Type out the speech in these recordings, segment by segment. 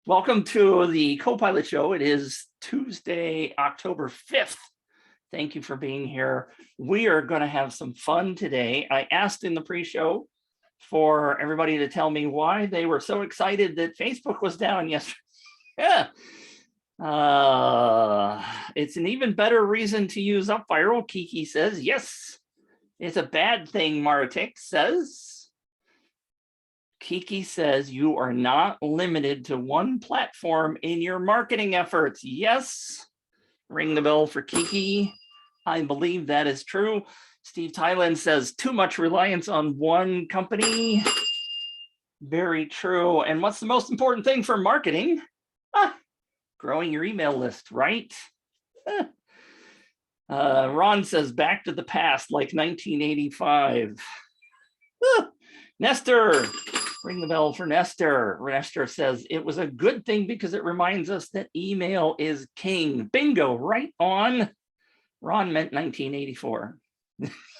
Welcome to the Co-Pilot Show. It is Tuesday, October 5th. Thank you for being here. We are going to have some fun today. I asked in the pre-show for everybody to tell me why they were so excited that Facebook was down yesterday. Yeah. It's an even better reason to use UpViral. Kiki says, yes, it's a bad thing, Maratik says. Kiki says you are not limited to one platform in your marketing efforts. Yes, ring the bell for Kiki. I believe that is true. Steve Thailand says too much reliance on one company. Very true. And what's the most important thing for marketing? Growing your email list, right? Ron says back to the past like 1985. Nestor, ring the bell for Nestor. Nestor says it was a good thing because it reminds us that email is king. Bingo, right on. Ron meant 1984.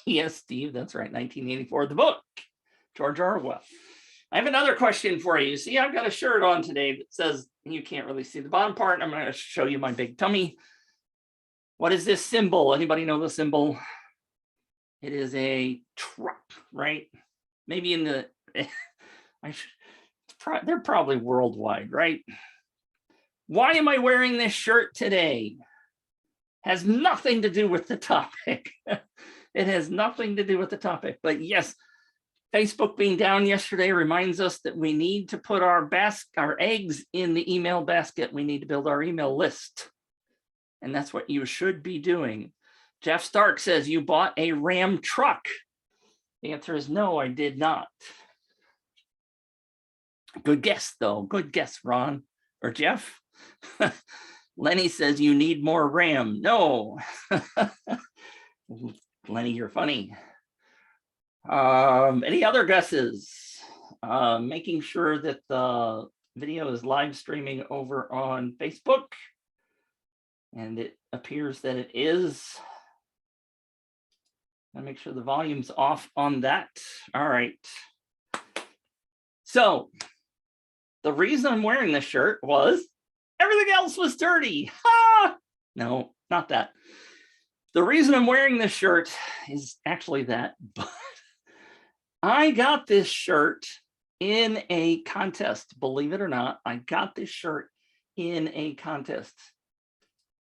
Yes, Steve, that's right, 1984. The book, George Orwell. I have another question for you. See, I've got a shirt on today that says, you can't really see the bottom part. I'm going to show you my big tummy. What is this symbol? Anybody know the symbol? It is a truck, right? Maybe in the, they're probably worldwide, right? Why am I wearing this shirt today? Has nothing to do with the topic. It has nothing to do with the topic, but yes, Facebook being down yesterday reminds us that we need to put our eggs in the email basket. We need to build our email list. And that's what you should be doing. Jeff Stark says you bought a Ram truck. The answer is no, I did not. Good guess, though. Good guess, Ron or Jeff. Lenny says you need more RAM. No. Lenny, you're funny. Any other guesses? Making sure that the video is live streaming over on Facebook. And it appears that it is. I'll make sure the volume's off on that. All right. So the reason I'm wearing this shirt was everything else was dirty. Ha! No, not that. The reason I'm wearing this shirt is actually that, but I got this shirt in a contest. Believe it or not, I got this shirt in a contest.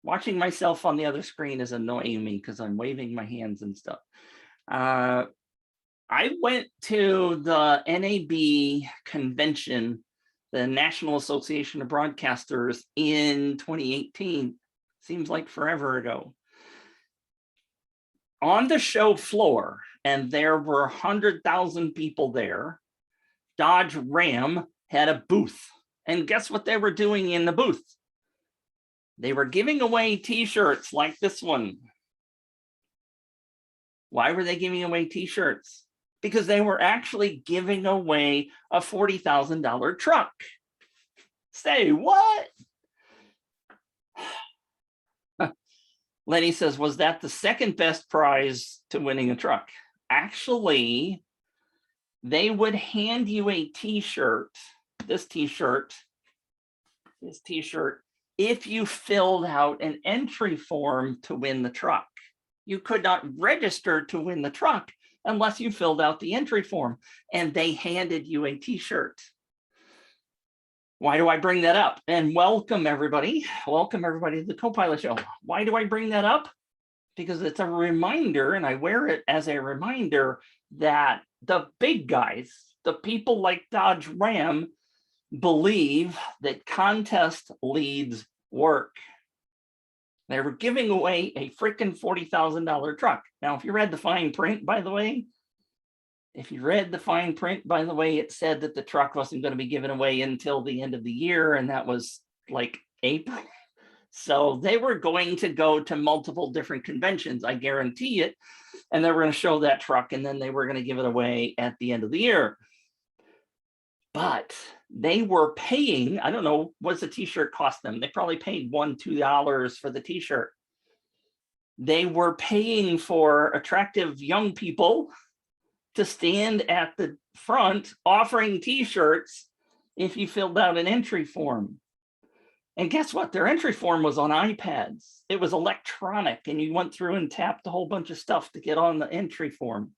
Watching myself on the other screen is annoying me because I'm waving my hands and stuff. I went to the NAB convention, the National Association of Broadcasters, in 2018. Seems like forever ago. On the show floor, and there were 100,000 people there, Dodge Ram had a booth. And guess what they were doing in the booth? They were giving away t-shirts like this one. Why were they giving away t-shirts? Because they were actually giving away a $40,000 truck. Say what? Lenny says, was that the second best prize to winning a truck? Actually, they would hand you a t-shirt, this t-shirt, if you filled out an entry form to win the truck. You could not register to win the truck unless you filled out the entry form, and they handed you a t-shirt. Why do I bring that up? And welcome everybody. Welcome everybody to the Co-Pilot Show. Why do I bring that up? Because it's a reminder, and I wear it as a reminder that the big guys, the people like Dodge Ram, believe that contest leads work. They were giving away a freaking $40,000 truck. Now, if you read the fine print, by the way, it said that the truck wasn't going to be given away until the end of the year, and that was like April. So they were going to go to multiple different conventions, I guarantee it, and they were going to show that truck, and then they were going to give it away at the end of the year. But they were paying, I don't know, what's the t-shirt cost them? They probably paid $1, $2 for the t-shirt. They were paying for attractive young people to stand at the front offering t-shirts if you filled out an entry form. And guess what? Their entry form was on iPads. It was electronic, and you went through and tapped a whole bunch of stuff to get on the entry form.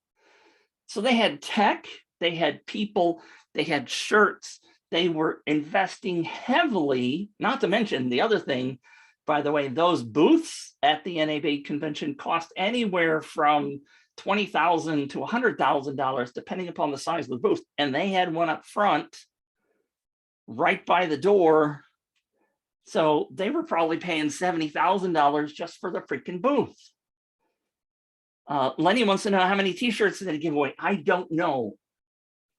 So they had tech, they had people, they had shirts. They were investing heavily, not to mention the other thing, by the way, those booths at the NAB convention cost anywhere from $20,000 to $100,000, depending upon the size of the booth. And they had one up front, right by the door. So they were probably paying $70,000 just for the freaking booth. Lenny wants to know how many t-shirts did they give away. I don't know,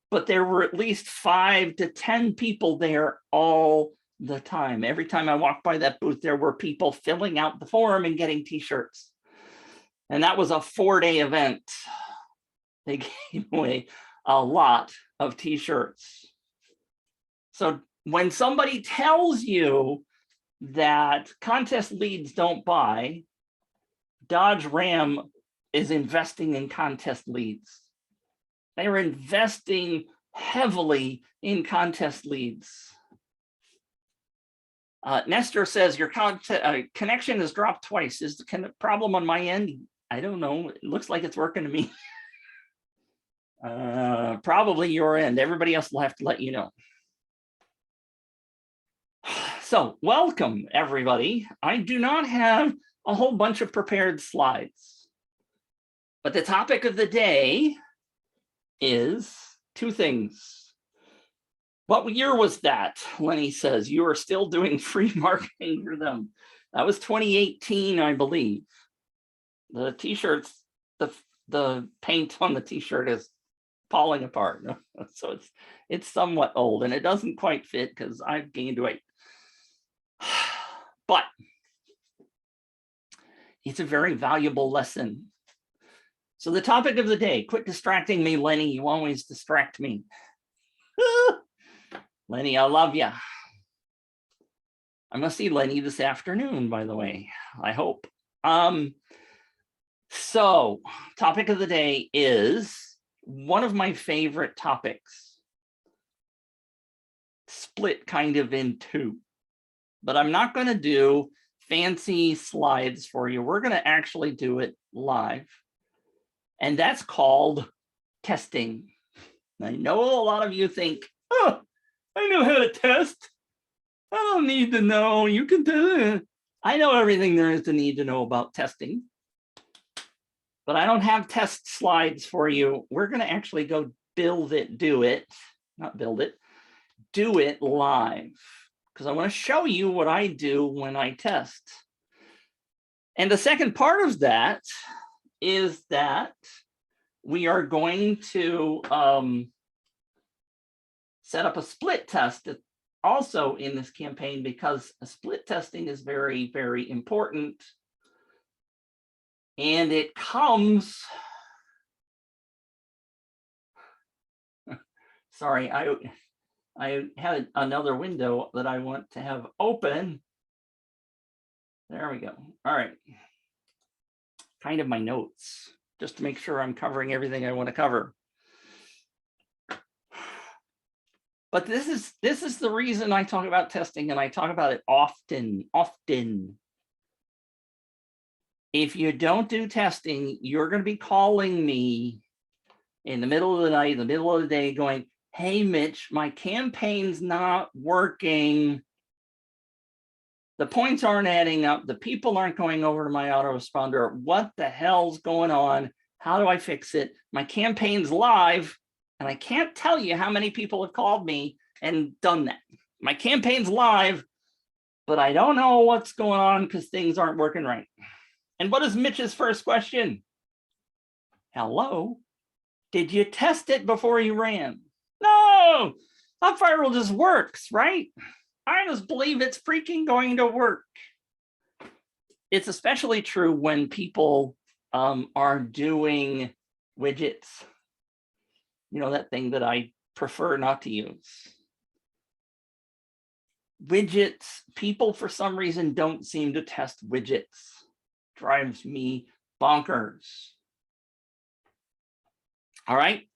but there were at least 5 to 10 people there all the time. Every time I walked by that booth, there were people filling out the form and getting t-shirts. And that was a 4-day event. They gave away a lot of t-shirts. So when somebody tells you that contest leads don't buy, Dodge Ram is investing in contest leads. They're investing heavily in contest leads. Nestor says your connection has dropped twice. Is the problem on my end? I don't know. It looks like it's working to me. Probably your end. Everybody else will have to let you know. So welcome, everybody. I do not have a whole bunch of prepared slides, but the topic of the day is 2 things. What year was that? Lenny says, you are still doing free marketing for them. That was 2018, I believe. The t-shirts, the paint on the t-shirt is falling apart. So it's somewhat old and it doesn't quite fit because I've gained weight. But it's a very valuable lesson. So the topic of the day, quit distracting me, Lenny. You always distract me. Lenny, I love you. I'm gonna see Lenny this afternoon, by the way, I hope. So topic of the day is one of my favorite topics, split kind of in 2. But I'm not going to do fancy slides for you. We're going to actually do it live. And that's called testing. I know a lot of you think, oh, I know how to test. I don't need to know. You can do it. I know everything there is to need to know about testing. But I don't have test slides for you. We're going to actually go build it, do it, not build it, do it live. Because I want to show you what I do when I test. And the second part of that is that we are going to set up a split test also in this campaign, because a split testing is very, very important. And it comes, sorry, I had another window that I want to have open. There we go. All right. Kind of my notes, just to make sure I'm covering everything I want to cover. But this is the reason I talk about testing, and I talk about it often. If you don't do testing, you're going to be calling me in the middle of the night, in the middle of the day, going, hey, Mitch, my campaign's not working. The points aren't adding up. The people aren't going over to my autoresponder. What the hell's going on? How do I fix it? My campaign's live, and I can't tell you how many people have called me and done that. My campaign's live, but I don't know what's going on because things aren't working right. And what is Mitch's first question? Hello? Did you test it before you ran? No, UpViral just works, right? I just believe it's freaking going to work. It's especially true when people are doing widgets. You know, that thing that I prefer not to use. Widgets, people for some reason don't seem to test widgets. Drives me bonkers. All right.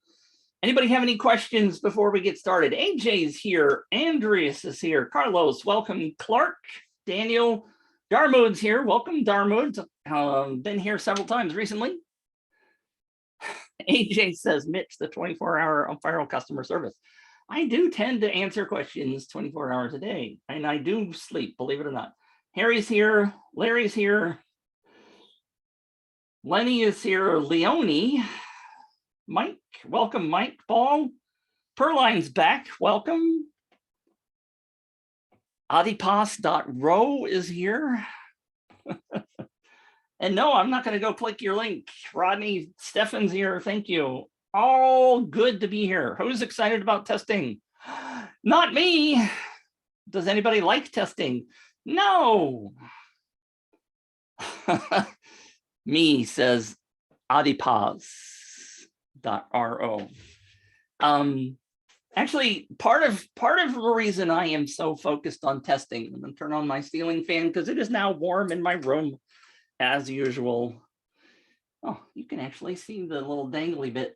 Anybody have any questions before we get started? AJ's here. Andreas is here. Carlos, welcome. Clark, Daniel, Darmood's here. Welcome, Darmood. Been here several times recently. AJ says, Mitch, the 24-hour UpViral customer service. I do tend to answer questions 24 hours a day, and I do sleep, believe it or not. Harry's here. Larry's here. Lenny is here. Leonie. Mike, welcome, Mike. Paul. Perline's back. Welcome. Adipas.ro is here. And no, I'm not going to go click your link. Rodney Steffen's here. Thank you. All good to be here. Who's excited about testing? Not me. Does anybody like testing? No. Me, says Adipas.ro. Actually, part of the reason I am so focused on testing, I'm going to turn on my ceiling fan because it is now warm in my room as usual. Oh, you can actually see the little dangly bit.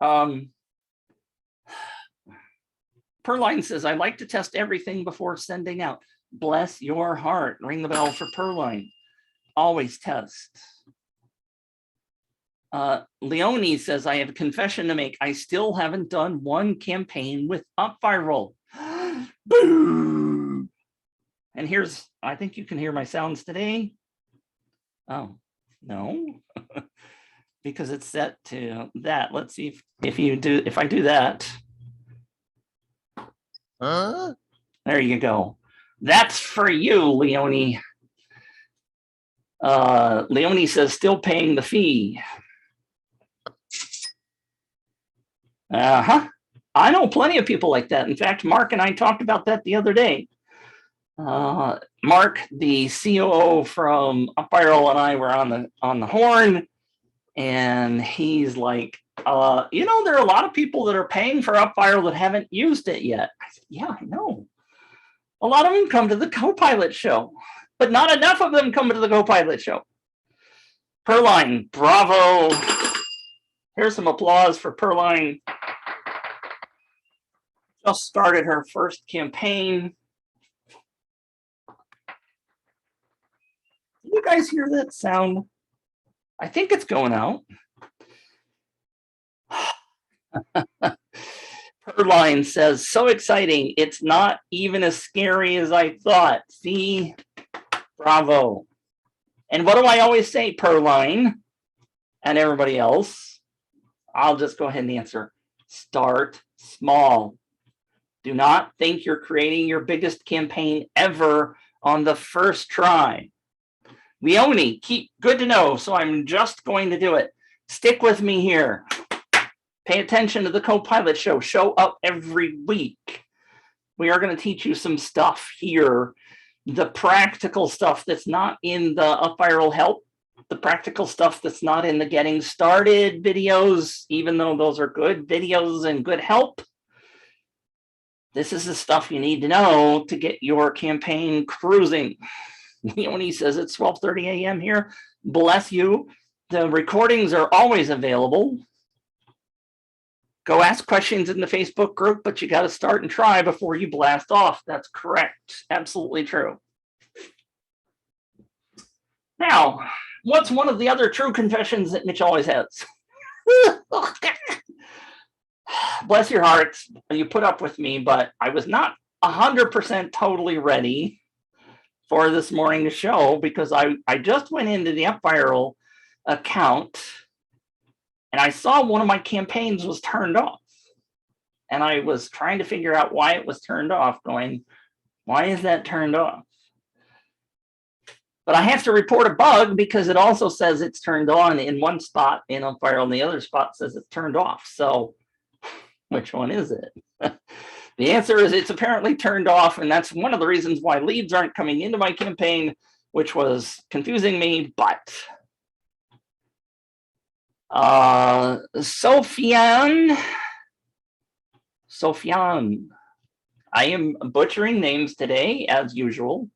Perline says, I like to test everything before sending out. Bless your heart. Ring the bell for Perline. Always test. Leonie says, I have a confession to make. I still haven't done one campaign with UpViral. Boo! And here's, I think you can hear my sounds today. Oh, no, because it's set to that. Let's see if I do that. There you go. That's for you, Leonie. Leonie says, still paying the fee. I know plenty of people like that. In fact, Mark and I talked about that the other day. Mark, the COO from UpViral, and I were on the horn, and he's like, there are a lot of people that are paying for UpViral that haven't used it yet. I said, yeah, I know. A lot of them come to the Copilot show, but not enough of them come to the Copilot show. Perline, bravo. Here's some applause for Perline. Just started her first campaign. Did you guys hear that sound? I think it's going out. Perline says, so exciting. It's not even as scary as I thought. See? Bravo. And what do I always say, Perline and everybody else? I'll just go ahead and answer. Start small. Do not think you're creating your biggest campaign ever on the first try. Leonie, good to know. So I'm just going to do it. Stick with me here. Pay attention to the Copilot show. Show up every week. We are going to teach you some stuff here. The practical stuff that's not in the UpViral help. The practical stuff that's not in the getting started videos, even though those are good videos and good help. This is the stuff you need to know to get your campaign cruising. Leonie says it's 12:30 a.m. here. Bless you. The recordings are always available. Go ask questions in the Facebook group, but you got to start and try before you blast off. That's correct. Absolutely true. Now, what's one of the other true confessions that Mitch always has? Bless your hearts. You put up with me, but I was not 100% totally ready for this morning's show because I just went into the UpViral account and I saw one of my campaigns was turned off. And I was trying to figure out why it was turned off, going, why is that turned off? But I have to report a bug because it also says it's turned on in one spot in UpViral and the other spot says it's turned off. So which one is it? The answer is it's apparently turned off, and that's one of the reasons why leads aren't coming into my campaign, which was confusing me, but Sofian, I am butchering names today, as usual.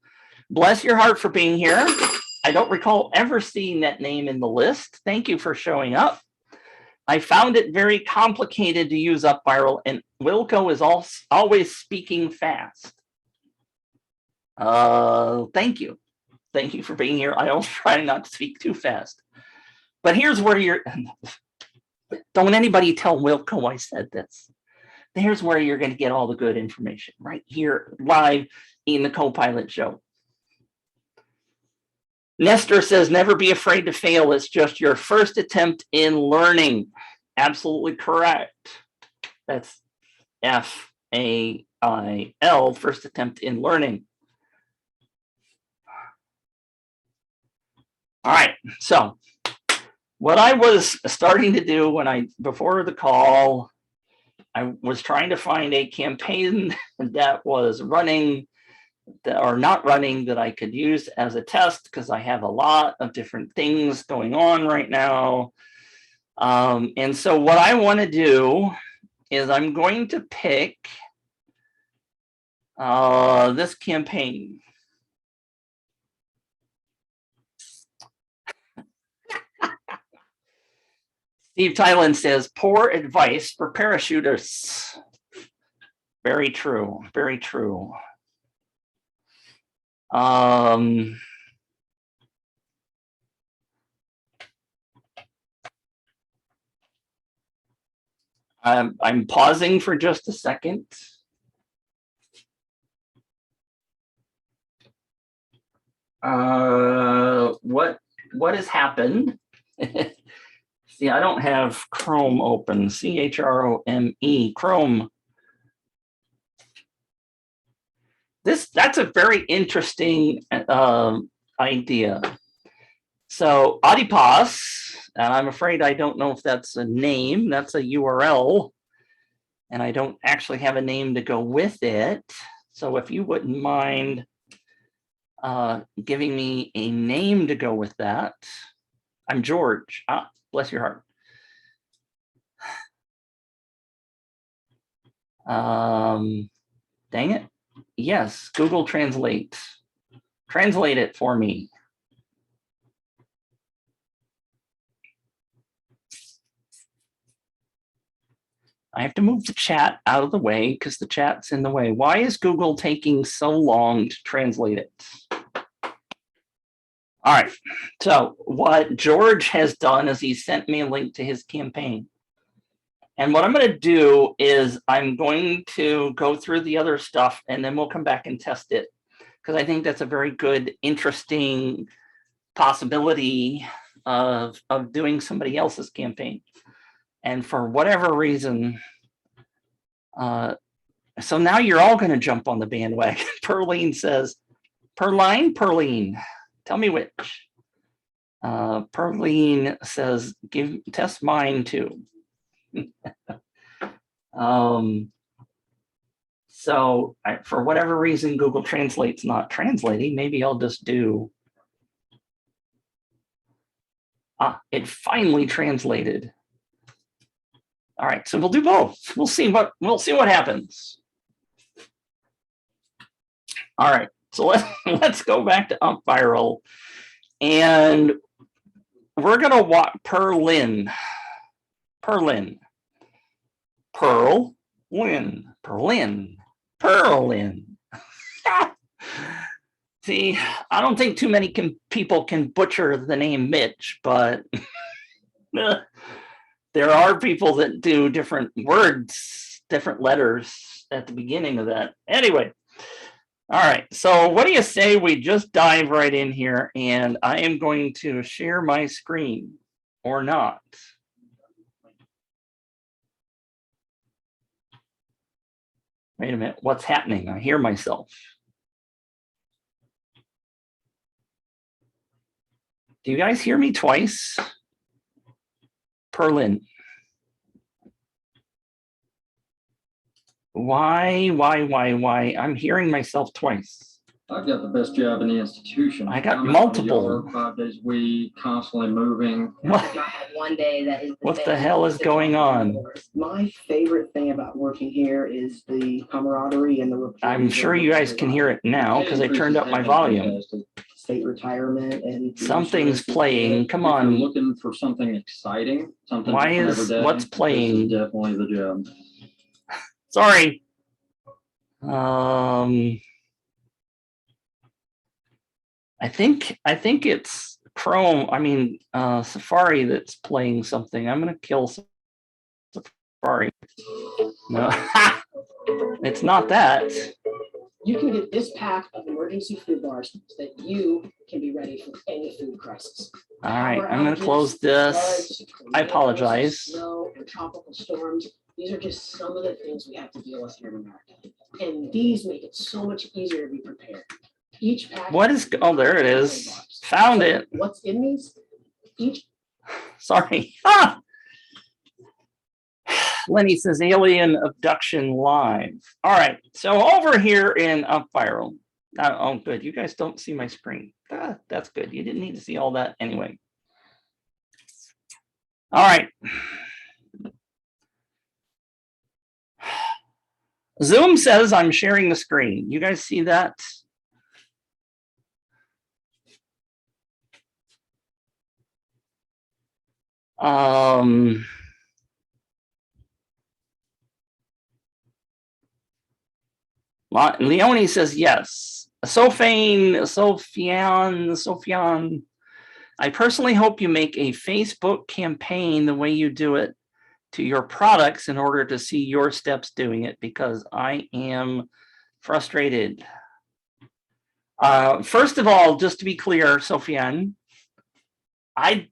Bless your heart for being here. I don't recall ever seeing that name in the list. Thank you for showing up. I found it very complicated to use UpViral, and Wilco is always speaking fast. Thank you. Thank you for being here. I always try not to speak too fast. But here's where you're, don't anybody tell Wilco I said this. Here's where you're going to get all the good information, right here live in the Copilot show. Nestor says, never be afraid to fail. It's just your first attempt in learning. Absolutely correct. That's FAIL, first attempt in learning. All right, so what I was starting to do before the call, I was trying to find a campaign that was running or not running that I could use as a test, because I have a lot of different things going on right now. And so what I want to do is I'm going to pick this campaign. Steve Tylen says, poor advice for parachutists. Very true, very true. I'm pausing for just a second. What has happened? See, I don't have Chrome open. CHROME, Chrome. That's a very interesting idea. So Adipos, and I'm afraid I don't know if that's a name. That's a URL, and I don't actually have a name to go with it. So if you wouldn't mind giving me a name to go with that. I'm George. Ah, bless your heart. Dang it. Yes, Google Translate. Translate it for me. I have to move the chat out of the way because the chat's in the way. Why is Google taking so long to translate it? All right, so what George has done is he sent me a link to his campaign. And what I'm going to do is I'm going to go through the other stuff, and then we'll come back and test it, because I think that's a very good, interesting possibility of doing somebody else's campaign. And for whatever reason, so now you're all going to jump on the bandwagon. Perline says, Perline, tell me which. Perline says, test mine too. So for whatever reason, Google Translate's not translating. Maybe I'll just do, it finally translated. All right, so we'll do both. We'll see what happens. All right, so let's go back to UpViral, and we're gonna watch Perlin. See, I don't think too many people can butcher the name Mitch, but there are people that do different words, different letters at the beginning of that. Anyway, all right, so what do you say we just dive right in here, and I am going to share my screen or not. Wait a minute, what's happening? I hear myself. Do you guys hear me twice? Perlin. Why? I'm hearing myself twice. I've got the best job in the institution. I got I'm multiple. Out in the yard 5 days a week, constantly moving. What, I've not had one day that is what the hell is going on? My favorite thing about working here is the camaraderie and the rapport. I'm sure you guys can hear it now because I turned up my volume. State retirement and Something's playing. Come If you're on. looking for something exciting, something Why different is every day, what's playing? this is definitely the job. Sorry. I think it's Chrome. I mean Safari that's playing something. I'm gonna kill Safari. No, it's not that. You can get this pack of emergency food bars so that you can be ready for any food crisis. All right, I'm gonna close this. I apologize. Snow and tropical storms. These are just some of the things we have to deal with here in America. And these make it so much easier to be prepared. Each pack. What is, oh, there it is. Found it. What's in these? Each. Sorry. Ah! Lenny says alien abduction live. All right, so over here in UpViral. Oh, good. You guys don't see my screen. That's good. You didn't need to see all that anyway. All right. Zoom says I'm sharing the screen. You guys see that? Leonie says yes. Sophian. I personally hope you make a Facebook campaign the way you do it to your products in order to see your steps doing it, because I am frustrated. First of all, just to be clear, Sophian, I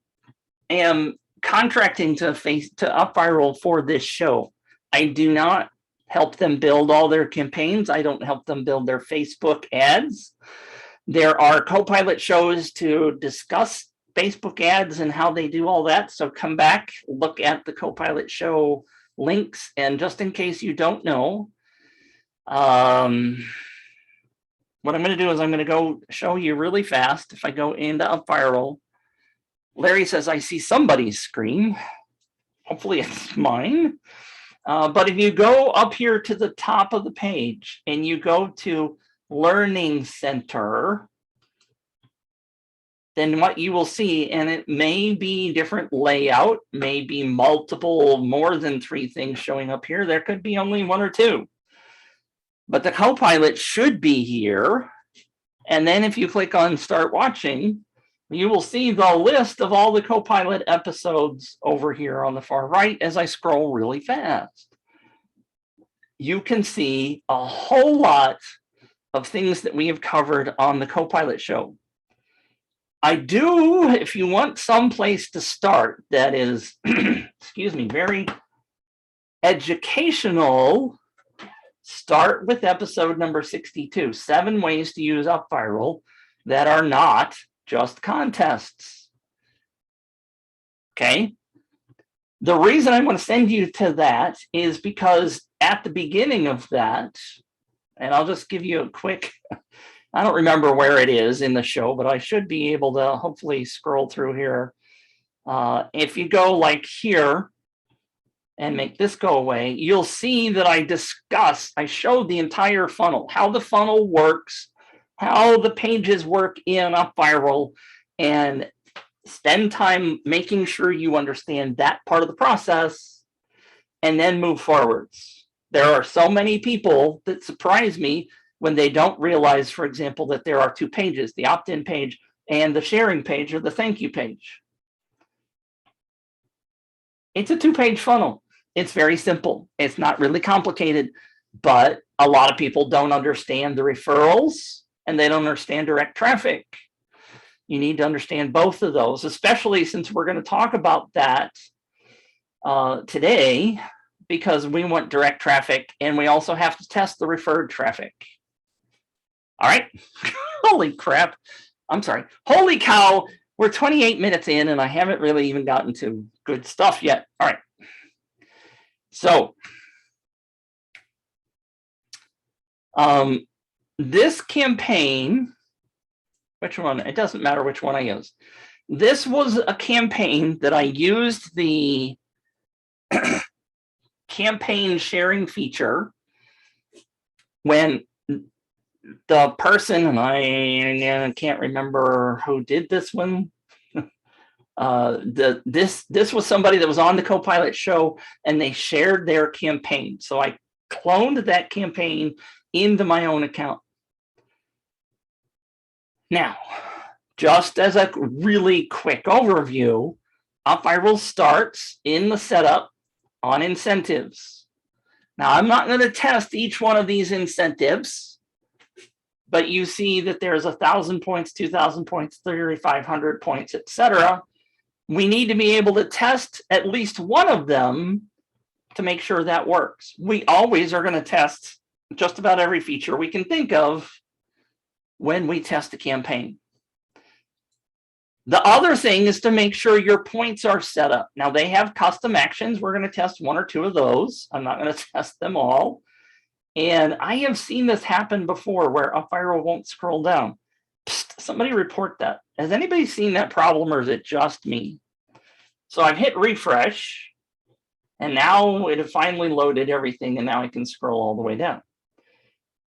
am contracting to UpViral for this show. I do not help them build all their campaigns. I don't help them build their Facebook ads. There are co-pilot shows to discuss Facebook ads and how they do all that. So come back, look at the co-pilot show links. And just in case you don't know, what I'm going to do is I'm going to go show you really fast. If I go into UpViral, Larry says, I see somebody's screen. Hopefully it's mine. But if you go up here to the top of the page and you go to Learning Center, then what you will see, and it may be different layout, may be multiple, more than 3 things showing up here. There could be only 1 or 2. But the co-pilot should be here. And then if you click on Start Watching, you will see the list of all the co-pilot episodes over here on the far right as I scroll really fast. You can see a whole lot of things that we have covered on the co-pilot show. I do, if you want some place to start that is, excuse me, very educational, start with episode number 62, 7 ways to use UpViral that are not just contests. Okay. The reason I want to send you to that is because at the beginning of that, and I'll just give you a quick, I don't remember where it is in the show, but I should be able to hopefully scroll through here. If you go like here and make this go away, you'll see that I showed the entire funnel, how the funnel works, how the pages work in UpViral, and spend time making sure you understand that part of the process and then move forwards. There are so many people that surprise me when they don't realize, for example, that there are 2 pages, the opt-in page and the sharing page or the thank you page. It's a 2-page funnel. It's very simple. It's not really complicated, but a lot of people don't understand the referrals and they don't understand direct traffic. You need to understand both of those, especially since we're going to talk about that today, because we want direct traffic and we also have to test the referred traffic. All right. Holy crap. I'm sorry. Holy cow. We're 28 minutes in and I haven't really even gotten to good stuff yet. All right. So, this campaign, which one? It doesn't matter which one I use. This was a campaign that I used the campaign sharing feature when the person, and I can't remember who did this one. This was somebody that was on the Copilot show, and they shared their campaign. So I cloned that campaign into my own account. Now, just as a really quick overview, UpViral starts in the setup on incentives. Now, I'm not going to test each one of these incentives, but you see that there's 1,000 points, 2,000 points, 3,500 points, etc. We need to be able to test at least one of them to make sure that works. We always are going to test just about every feature we can think of when we test a campaign. The other thing is to make sure your points are set up. Now, they have custom actions. We're going to test one or two of those. I'm not going to test them all. And I have seen this happen before where UpViral won't scroll down. Psst, somebody report that. Has anybody seen that problem, or is it just me? So I've hit refresh, and now it finally loaded everything, and now I can scroll all the way down.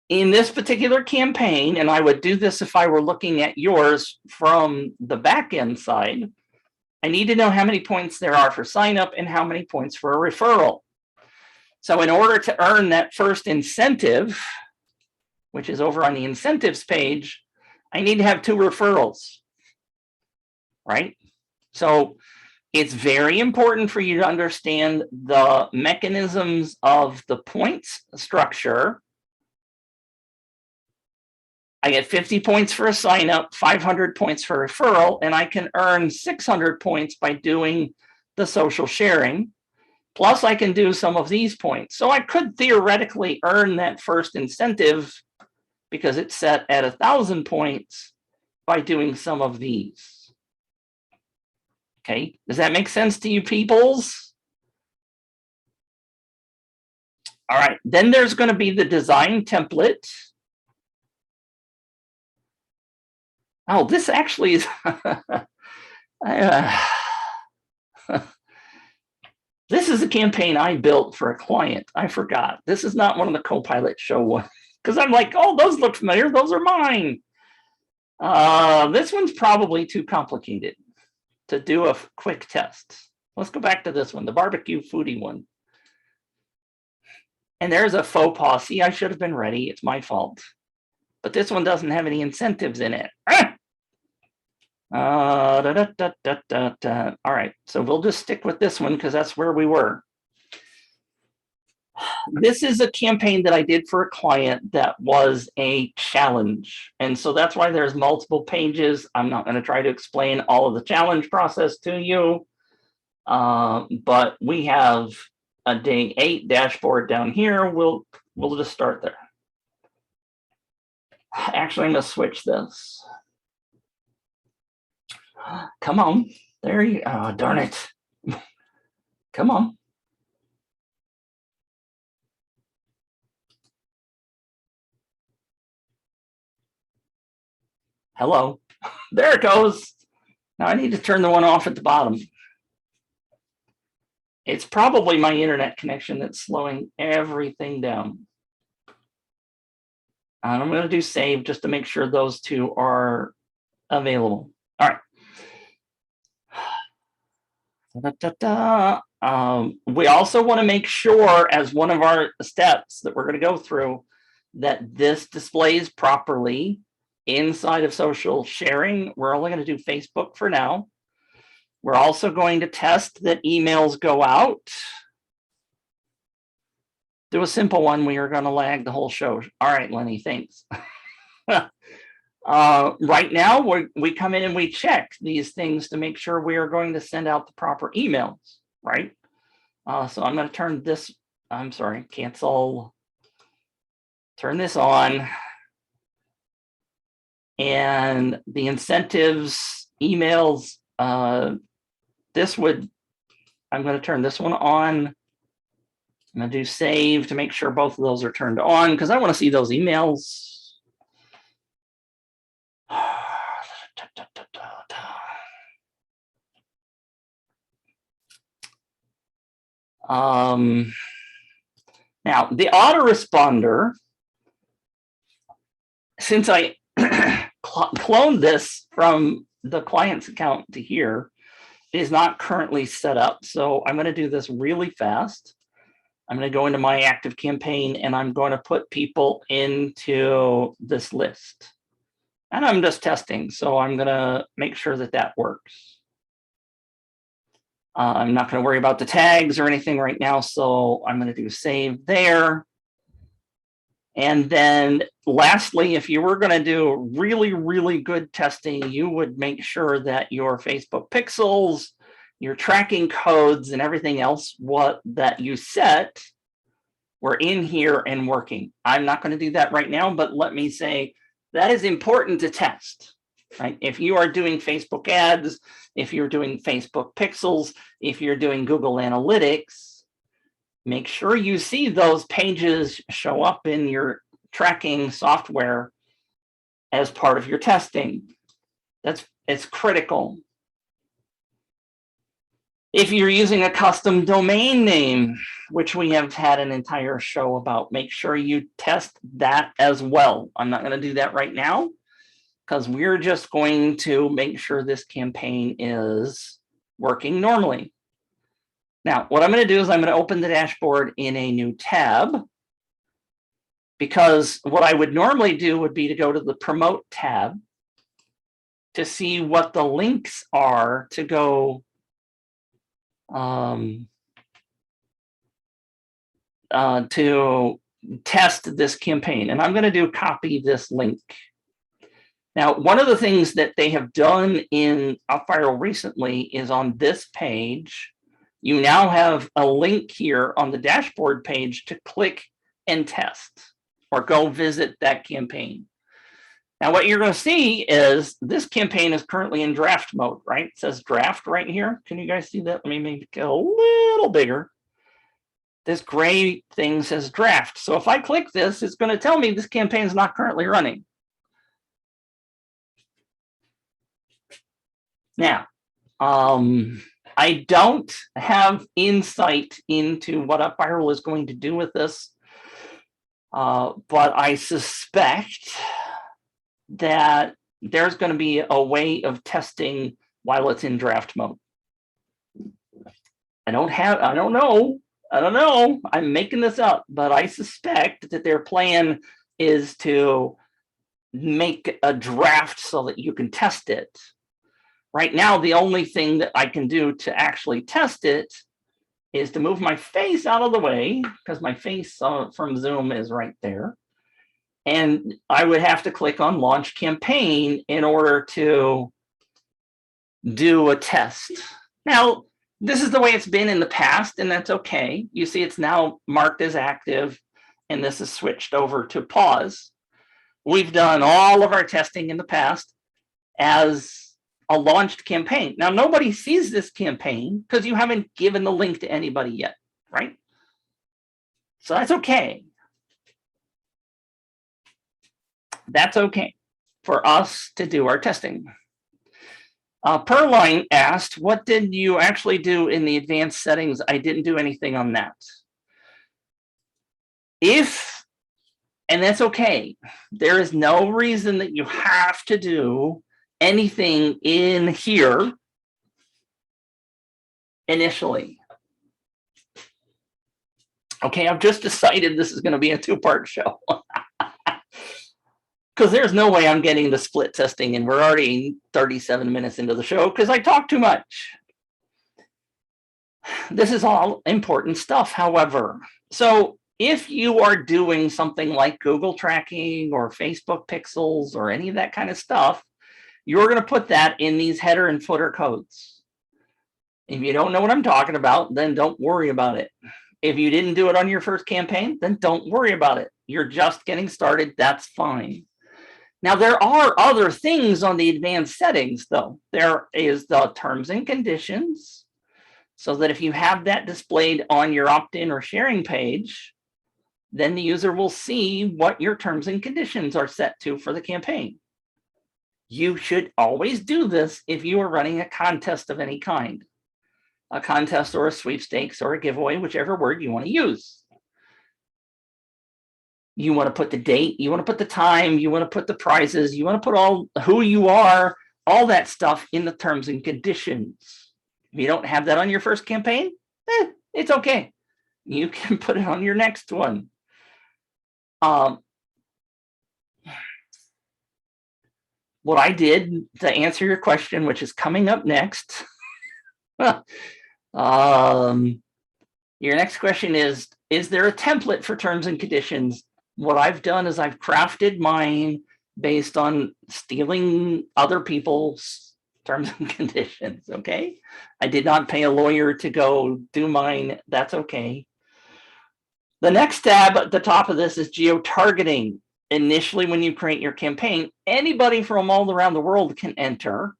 In this particular campaign, and I would do this if I were looking at yours from the back end side, I need to know how many points there are for sign up and how many points for a referral. So in order to earn that first incentive, which is over on the incentives page, I need to have 2 referrals, right? So it's very important for you to understand the mechanisms of the points structure. I get 50 points for a sign up, 500 points for referral, and I can earn 600 points by doing the social sharing. Plus, I can do some of these points. So I could theoretically earn that first incentive because it's set at 1,000 points by doing some of these. Okay, does that make sense to you peoples? All right, then there's going to be the design template. Oh, this actually is, this is a campaign I built for a client. I forgot. This is not one of the Copilot show ones, because I'm like, oh, those look familiar. Those are mine. This one's probably too complicated to do a quick test. Let's go back to this one, the barbecue foodie one. And there's a faux pas. See, I should have been ready. It's my fault. But this one doesn't have any incentives in it. All right, so we'll just stick with this one because that's where we were. This is a campaign that I did for a client that was a challenge. And so that's why there's multiple pages. I'm not going to try to explain all of the challenge process to you. But we have a day 8 dashboard down here. We'll just start there. Actually, I'm going to switch this. Come on. There you go. Oh, darn it. Come on. Hello. There it goes. Now I need to turn the one off at the bottom. It's probably my internet connection that's slowing everything down. And I'm going to do save just to make sure those two are available. All right. We also want to make sure, as one of our steps that we're going to go through, that this displays properly inside of social sharing. We're only going to do Facebook for now. We're also going to test that emails go out. Do a simple one. We are going to lag the whole show. All right, Lenny, thanks. Right now, we come in and we check these things to make sure we are going to send out the proper emails, right? So I'm going to turn this, I'm sorry, cancel, turn this on. And the incentives, emails, this would, I'm going to turn this one on. I'm going to do save to make sure both of those are turned on because I want to see those emails. Now, the autoresponder, since I cloned this from the client's account to here, is not currently set up. So I'm going to do this really fast. I'm going to go into my active campaign and I'm going to put people into this list. And I'm just testing, so I'm going to make sure that that works. I'm not going to worry about the tags or anything right now, so I'm going to do save there. And then lastly, if you were going to do really, really good testing, you would make sure that your Facebook pixels, your tracking codes, and everything else that you set were in here and working. I'm not going to do that right now, but let me say that is important to test. Right? If you are doing Facebook ads, if you're doing Facebook pixels, if you're doing Google Analytics, make sure you see those pages show up in your tracking software as part of your testing. It's critical. If you're using a custom domain name, which we have had an entire show about, make sure you test that as well. I'm not going to do that right now, because we're just going to make sure this campaign is working normally. Now, what I'm going to do is I'm going to open the dashboard in a new tab, because what I would normally do would be to go to the Promote tab to see what the links are to go to test this campaign. And I'm going to do copy this link. Now, one of the things that they have done in UpViral recently is on this page, you now have a link here on the dashboard page to click and test or go visit that campaign. Now, what you're going to see is this campaign is currently in draft mode, right? It says draft right here. Can you guys see that? Let me make it a little bigger. This gray thing says draft. So if I click this, it's going to tell me this campaign is not currently running. Now, I don't have insight into what UpViral is going to do with this, but I suspect that there's going to be a way of testing while it's in draft mode. I don't know. I'm making this up, but I suspect that their plan is to make a draft so that you can test it. Right now, the only thing that I can do to actually test it is to move my face out of the way, because my face from Zoom is right there. And I would have to click on Launch Campaign in order to do a test. Now, this is the way it's been in the past, and that's okay. You see it's now marked as active, and this is switched over to pause. We've done all of our testing in the past as a launched campaign. Now, nobody sees this campaign because you haven't given the link to anybody yet, right? So that's okay. That's okay for us to do our testing. Perline asked, what did you actually do in the advanced settings? I didn't do anything on that. And that's okay. There is no reason that you have to do anything in here initially. Okay, I've just decided this is going to be a two-part show. Because there's no way I'm getting the split testing, and we're already 37 minutes into the show because I talk too much. This is all important stuff, however. So if you are doing something like Google tracking or Facebook pixels or any of that kind of stuff, you're going to put that in these header and footer codes. If you don't know what I'm talking about, then don't worry about it. If you didn't do it on your first campaign, then don't worry about it. You're just getting started. That's fine. Now, there are other things on the advanced settings, though. There is the terms and conditions, so that if you have that displayed on your opt-in or sharing page, then the user will see what your terms and conditions are set to for the campaign. You should always do this if you are running a contest of any kind. a contest or a sweepstakes or a giveaway, whichever word you want to use. You want to put the date, you want to put the time, you want to put the prizes, you want to put all who you are, all that stuff in the terms and conditions. If you don't have that on your first campaign, it's okay. You can put it on your next one. What I did to answer your question, which is coming up next. Your next question is there a template for terms and conditions? What I've done is I've crafted mine based on stealing other people's terms and conditions, okay? I did not pay a lawyer to go do mine, that's okay. The next tab at the top of this is geo-targeting. Initially, when you create your campaign, anybody from all around the world can enter.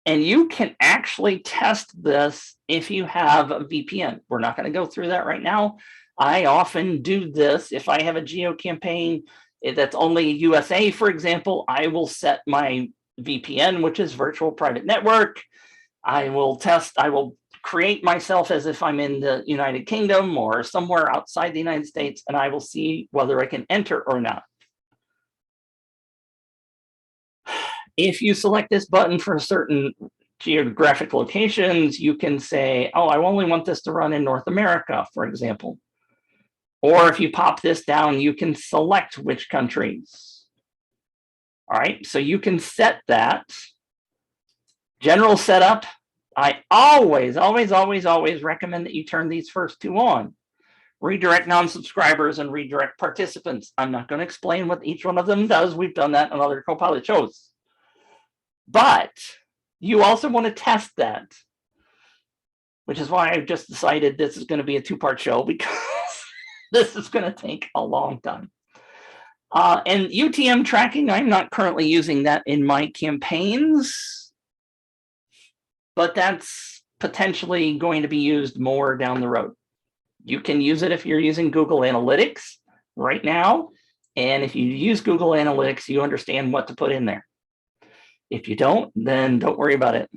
And you can actually test this if you have a VPN. We're not going to go through that right now. I often do this. If I have a geo campaign that's only USA, for example, I will set my VPN, which is virtual private network. I will create myself as if I'm in the United Kingdom or somewhere outside the United States, and I will see whether I can enter or not. If you select this button for certain geographic locations, you can say, oh, I only want this to run in North America, for example. Or if you pop this down, you can select which countries. All right, so you can set that. General setup, I always recommend that you turn these first two on. Redirect non-subscribers and redirect participants. I'm not going to explain what each one of them does. We've done that on other Copilot shows. But you also want to test that, which is why I've just decided this is going to be a two-part show, because this is going to take a long time. And UTM tracking, I'm not currently using that in my campaigns, but that's potentially going to be used more down the road. You can use it if you're using Google Analytics right now. And if you use Google Analytics, you understand what to put in there. If you don't, then don't worry about it.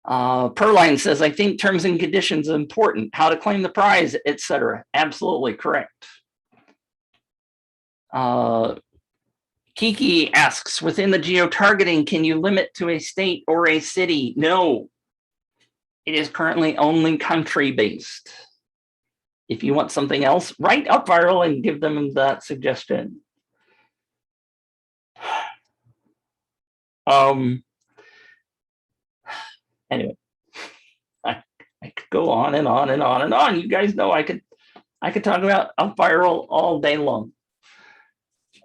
Perline says, I think terms and conditions are important. How to claim the prize, etc. Absolutely correct. Kiki asks, within the geo-targeting, can you limit to a state or a city? No. It is currently only country-based. If you want something else, write UpViral and give them that suggestion. Anyway, I could go on and on and on and on. You guys know I could talk about UpViral all day long.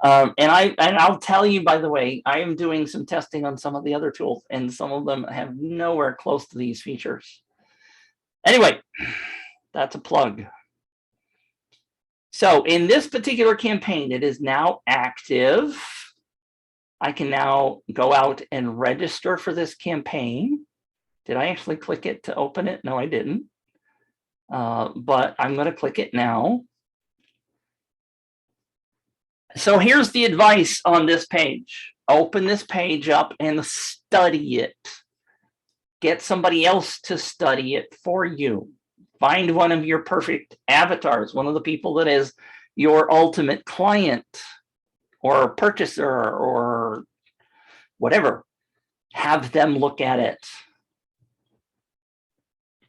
And I'll tell you, by the way, I am doing some testing on some of the other tools, and some of them have nowhere close to these features. Anyway, that's a plug. So in this particular campaign, it is now active. I can now go out and register for this campaign. Did I actually click it to open it? No, I didn't. But I'm going to click it now. So here's the advice on this page. Open this page up and study it. Get somebody else to study it for you. Find one of your perfect avatars, one of the people that is your ultimate client or purchaser or whatever. Have them look at it.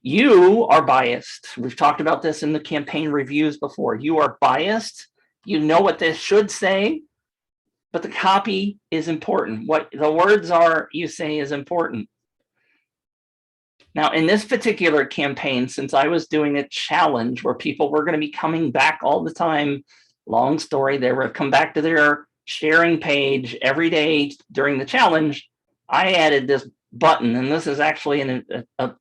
You are biased. We've talked about this in the campaign reviews before. You are biased. You know what this should say, but the copy is important. What the words are you say is important. Now, in this particular campaign, since I was doing a challenge where people were going to be coming back all the time, long story, they were come back to their sharing page every day during the challenge, I added this button, and this is actually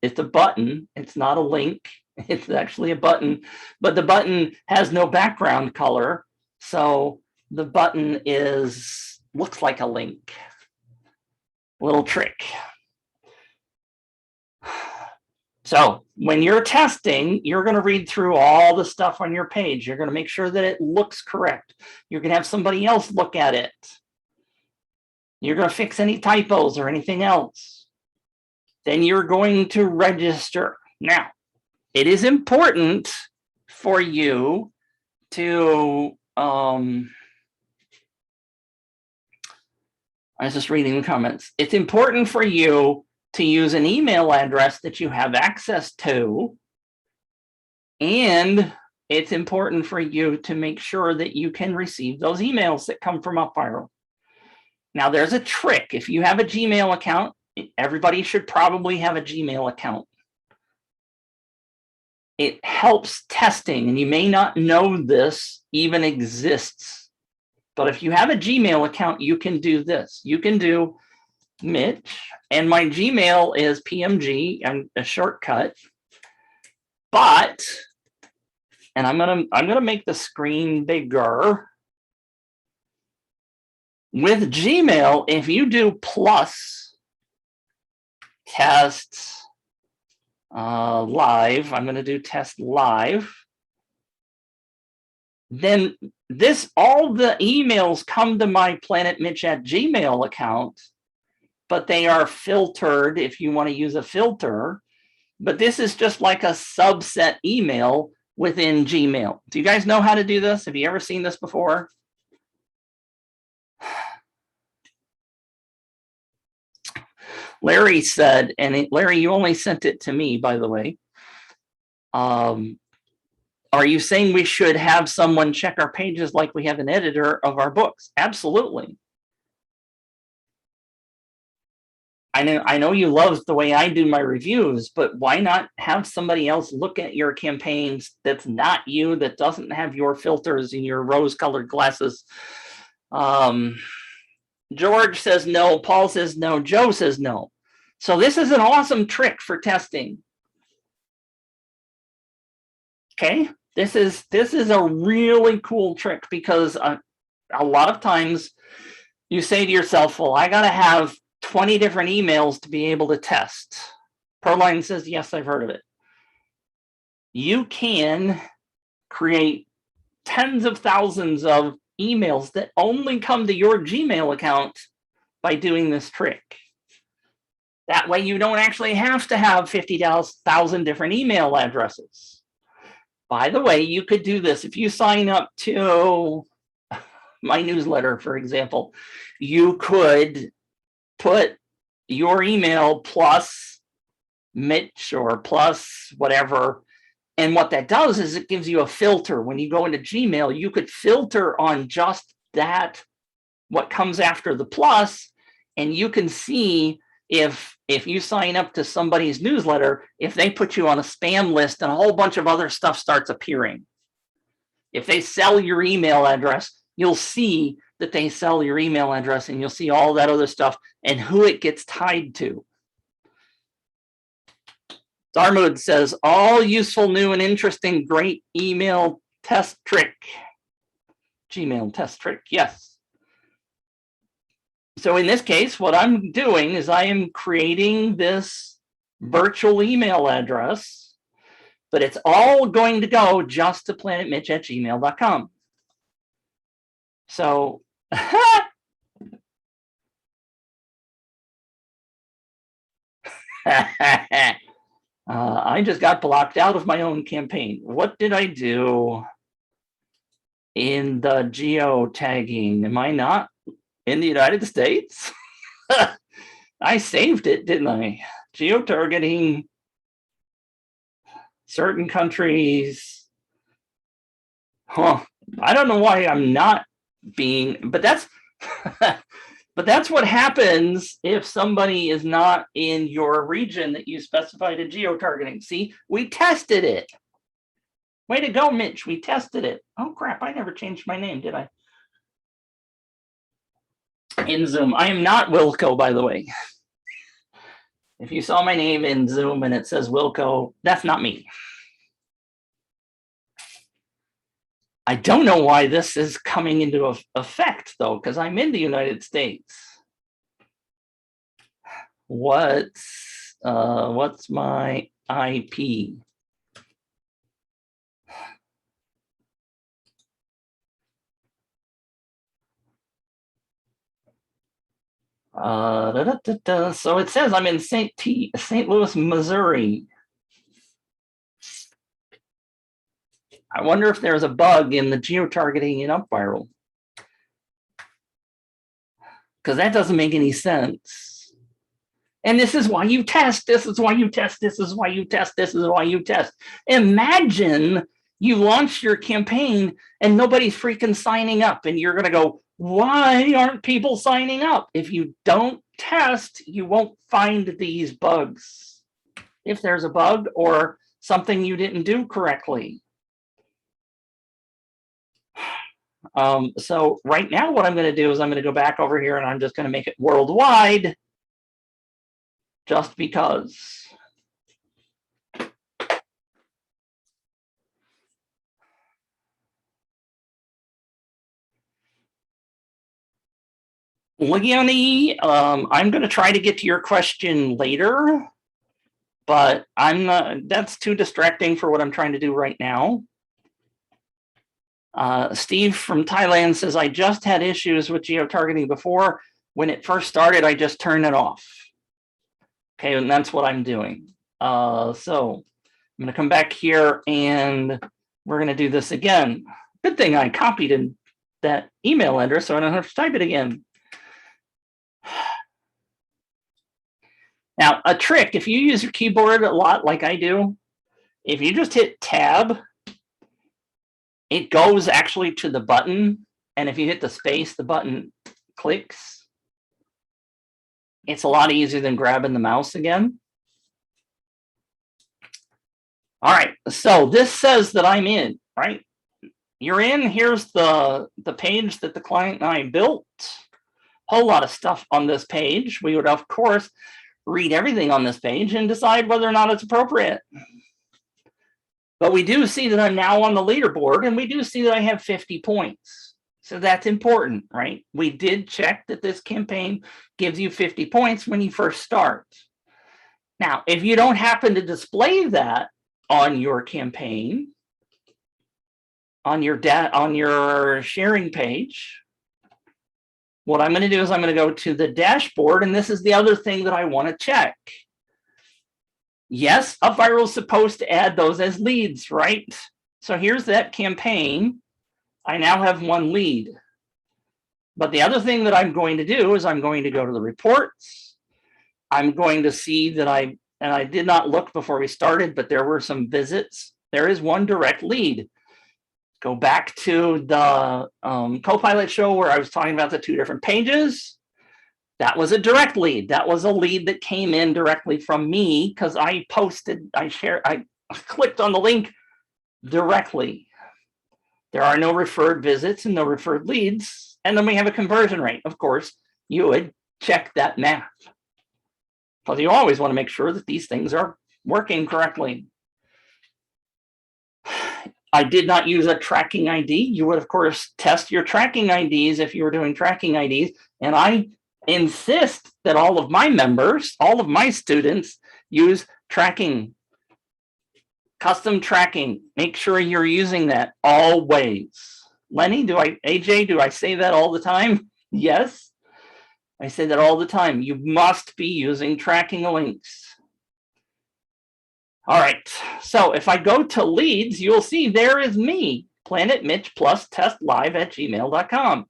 it's a button. It's not a link. It's actually a button, but the button has no background color. So the button looks like a link. Little trick. So when you're testing, you're going to read through all the stuff on your page. You're going to make sure that it looks correct. You're going to have somebody else look at it. You're going to fix any typos or anything else. then you're going to register. Now, it is important for you to, I was just reading the comments. It's important for you to use an email address that you have access to, and it's important for you to make sure that you can receive those emails that come from UpViral. Now, there's a trick. If you have a Gmail account, everybody should probably have a Gmail account. It helps testing, and you may not know this even exists. But if you have a Gmail account, you can do this. You can do Mitch, and my Gmail is PMG, and a shortcut. But, and I'm gonna make the screen bigger. With Gmail, if you do plus tests live, I'm going to do test live, then all the emails come to my planetmitch@gmail account, but they are filtered if you want to use a filter. But this is just like a subset email within Gmail. Do you guys know how to do this? Have you ever seen this before? Larry said, and Larry, you only sent it to me, by the way. Are you saying we should have someone check our pages like we have an editor of our books? Absolutely. I know you love the way I do my reviews, but why not have somebody else look at your campaigns that's not you, that doesn't have your filters and your rose-colored glasses? George says no, Paul says no, Joe says no. So this is an awesome trick for testing. Okay, this is a really cool trick, because a lot of times you say to yourself, well, I got to have 20 different emails to be able to test. Proline says, yes, I've heard of it. You can create tens of thousands of emails that only come to your Gmail account by doing this trick. That way you don't actually have to have 50,000 different email addresses. By the way, you could do this if you sign up to my newsletter, for example. You could put your email plus Mitch or plus whatever. And what that does is it gives you a filter. When you go into Gmail, you could filter on just that, what comes after the plus, and you can see if you sign up to somebody's newsletter, if they put you on a spam list and a whole bunch of other stuff starts appearing. If they sell your email address, you'll see that they sell your email address, and you'll see all that other stuff and who it gets tied to. Darmood says, all useful, new, and interesting, great email test trick. Gmail test trick, yes. So in this case, what I'm doing is I am creating this virtual email address, but it's all going to go just to planetmitch@gmail.com. So I just got blocked out of my own campaign. What did I do in the geotagging? Am I not in the United States? I saved it, didn't I? Geotargeting certain countries. Huh. I don't know why I'm not being, but that's but that's what happens if somebody is not in your region that you specified in geotargeting. See, we tested it. Way to go, Mitch. We tested it. Oh, crap. I never changed my name, did I? In Zoom. I am not Wilco, by the way. If you saw my name in Zoom and it says Wilco, that's not me. I don't know why this is coming into effect, though, because I'm in the United States. What's my IP? So it says I'm in St. Louis, Missouri. I wonder if there's a bug in the geotargeting in UpViral, because that doesn't make any sense. And this is why you test. This is why you test. This is why you test. This is why you test. Imagine you launch your campaign and nobody's freaking signing up, and you're going to go, why aren't people signing up? If you don't test, you won't find these bugs. If there's a bug or something you didn't do correctly. So right now what I'm going to do is I'm going to go back over here and I'm just going to make it worldwide, just because. Leonie, I'm going to try to get to your question later, but I'm not, that's too distracting for what I'm trying to do right now. Steve from Thailand says, I just had issues with geotargeting before. When it first started, I just turned it off. Okay, and that's what I'm doing. So I'm going to come back here and we're going to do this again. Good thing I copied in that email address so I don't have to type it again. Now, a trick, if you use your keyboard a lot like I do, if you just hit tab, it goes actually to the button. And if you hit the space, the button clicks. It's a lot easier than grabbing the mouse again. All right, so this says that I'm in, right? You're in, here's the page that the client and I built. Whole lot of stuff on this page. We would, of course, read everything on this page and decide whether or not it's appropriate. But we do see that I'm now on the leaderboard, and we do see that I have 50 points. So that's important, right? We did check that this campaign gives you 50 points when you first start. Now, if you don't happen to display that on your campaign, on your sharing page, what I'm going to do is I'm going to go to the dashboard, and this is the other thing that I want to check. Yes, UpViral is supposed to add those as leads, right? So here's that campaign. I now have one lead. But the other thing that I'm going to do is I'm going to go to the reports. I'm going to see that and I did not look before we started, but there were some visits. There is one direct lead. Go back to the Copilot show where I was talking about the two different pages. That was a direct lead. That was a lead that came in directly from me because I clicked on the link directly. There are no referred visits and no referred leads. And then we have a conversion rate. Of course, you would check that math, because you always want to make sure that these things are working correctly. I did not use a tracking ID. You would, of course, test your tracking IDs if you were doing tracking IDs. And I insist that all of my members, all of my students, use tracking, custom tracking. Make sure you're using that always. Lenny, AJ, do I say that all the time? Yes, I say that all the time. You must be using tracking links. All right, so if I go to leads, you'll see there is me, Planet Mitch plus testlive@gmail.com.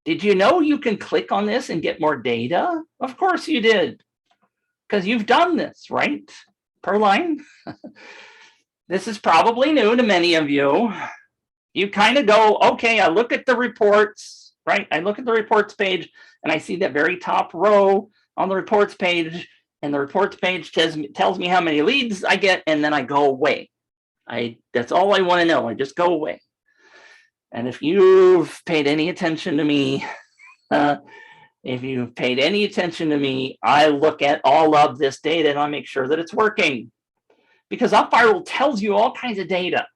Did you know you can click on this and get more data? Of course you did, because you've done this, right? Per line. This is probably new to many of you. You kind of go, okay, I look at the reports, right? I look at the reports page and I see that very top row on the reports page, and the reports page tells me how many leads I get, and then I go away. That's all I want to know. I just go away. And if you've paid any attention to me, I look at all of this data and I make sure that it's working. Because UpViral tells you all kinds of data.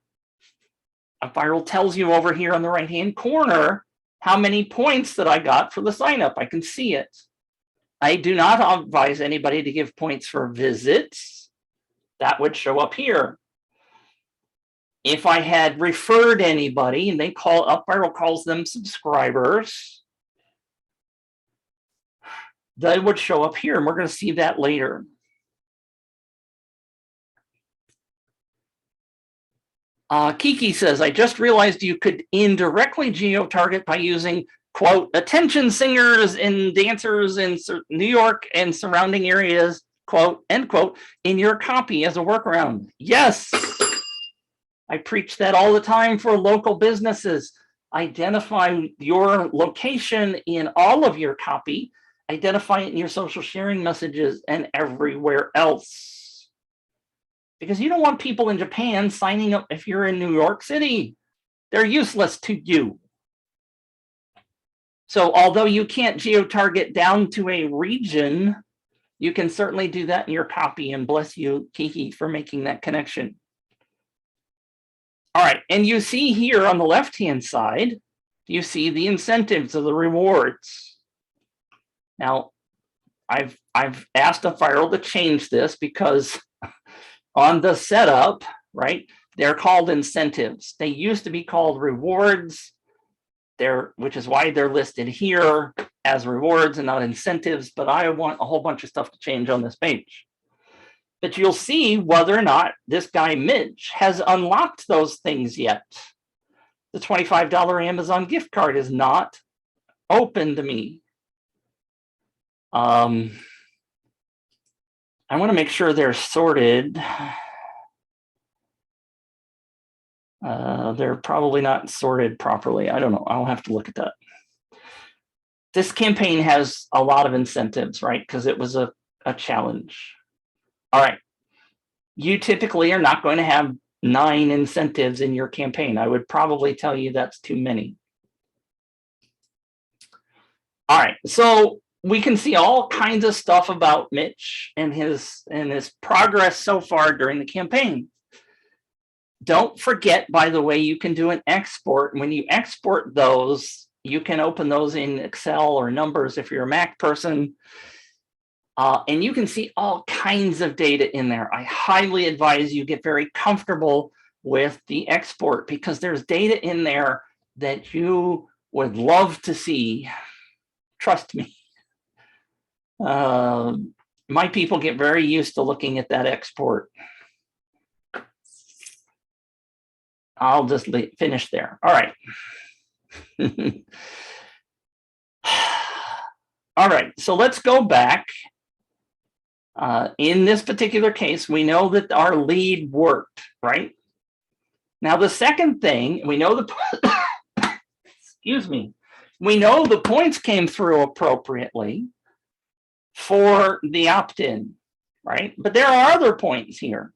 UpViral tells you over here on the right-hand corner how many points that I got for the sign-up. I can see it. I do not advise anybody to give points for visits. That would show up here. If I had referred anybody, and UpViral calls them subscribers. they would show up here, and we're going to see that later. Kiki says, I just realized you could indirectly geo-target by using, quote, attention singers and dancers in New York and surrounding areas, quote, end quote, in your copy as a workaround. Yes, I preach that all the time for local businesses. Identify your location in all of your copy, identify it in your social sharing messages and everywhere else. Because you don't want people in Japan signing up if you're in New York City. They're useless to you. So although you can't geo-target down to a region, you can certainly do that in your copy, and bless you, Kiki, for making that connection. All right, and you see here on the left-hand side, you see the incentives of the rewards. Now, I've asked UpViral to change this because on the setup, right, they're called incentives. They used to be called rewards, which is why they're listed here as rewards and not incentives, but I want a whole bunch of stuff to change on this page. But you'll see whether or not this guy, Mitch, has unlocked those things yet. The $25 Amazon gift card is not open to me. I want to make sure they're sorted. They're probably not sorted properly. I don't know. I'll have to look at that. This campaign has a lot of incentives, right? Because it was a challenge. All right. You typically are not going to have 9 incentives in your campaign. I would probably tell you that's too many. All right. So we can see all kinds of stuff about Mitch and his progress so far during the campaign. Don't forget, by the way, you can do an export. When you export those, you can open those in Excel or Numbers if you're a Mac person. And you can see all kinds of data in there. I highly advise you get very comfortable with the export because there's data in there that you would love to see. Trust me. My people get very used to looking at that export. I'll just finish there. All right. All right, so let's go back. In this particular case, we know that our lead worked, right? Now, the second thing, we know excuse me, we know the points came through appropriately for the opt-in, right? But there are other points here.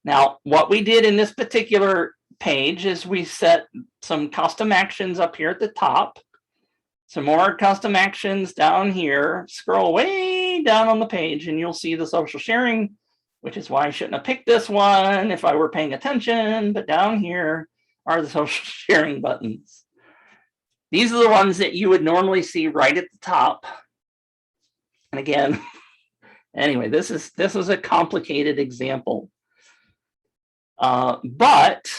Now, what we did in this particular page is we set some custom actions up here at the top, some more custom actions down here, scroll way down on the page, and you'll see the social sharing, which is why I shouldn't have picked this one if I were paying attention, but down here are the social sharing buttons. These are the ones that you would normally see right at the top. And again, anyway, this is a complicated example. But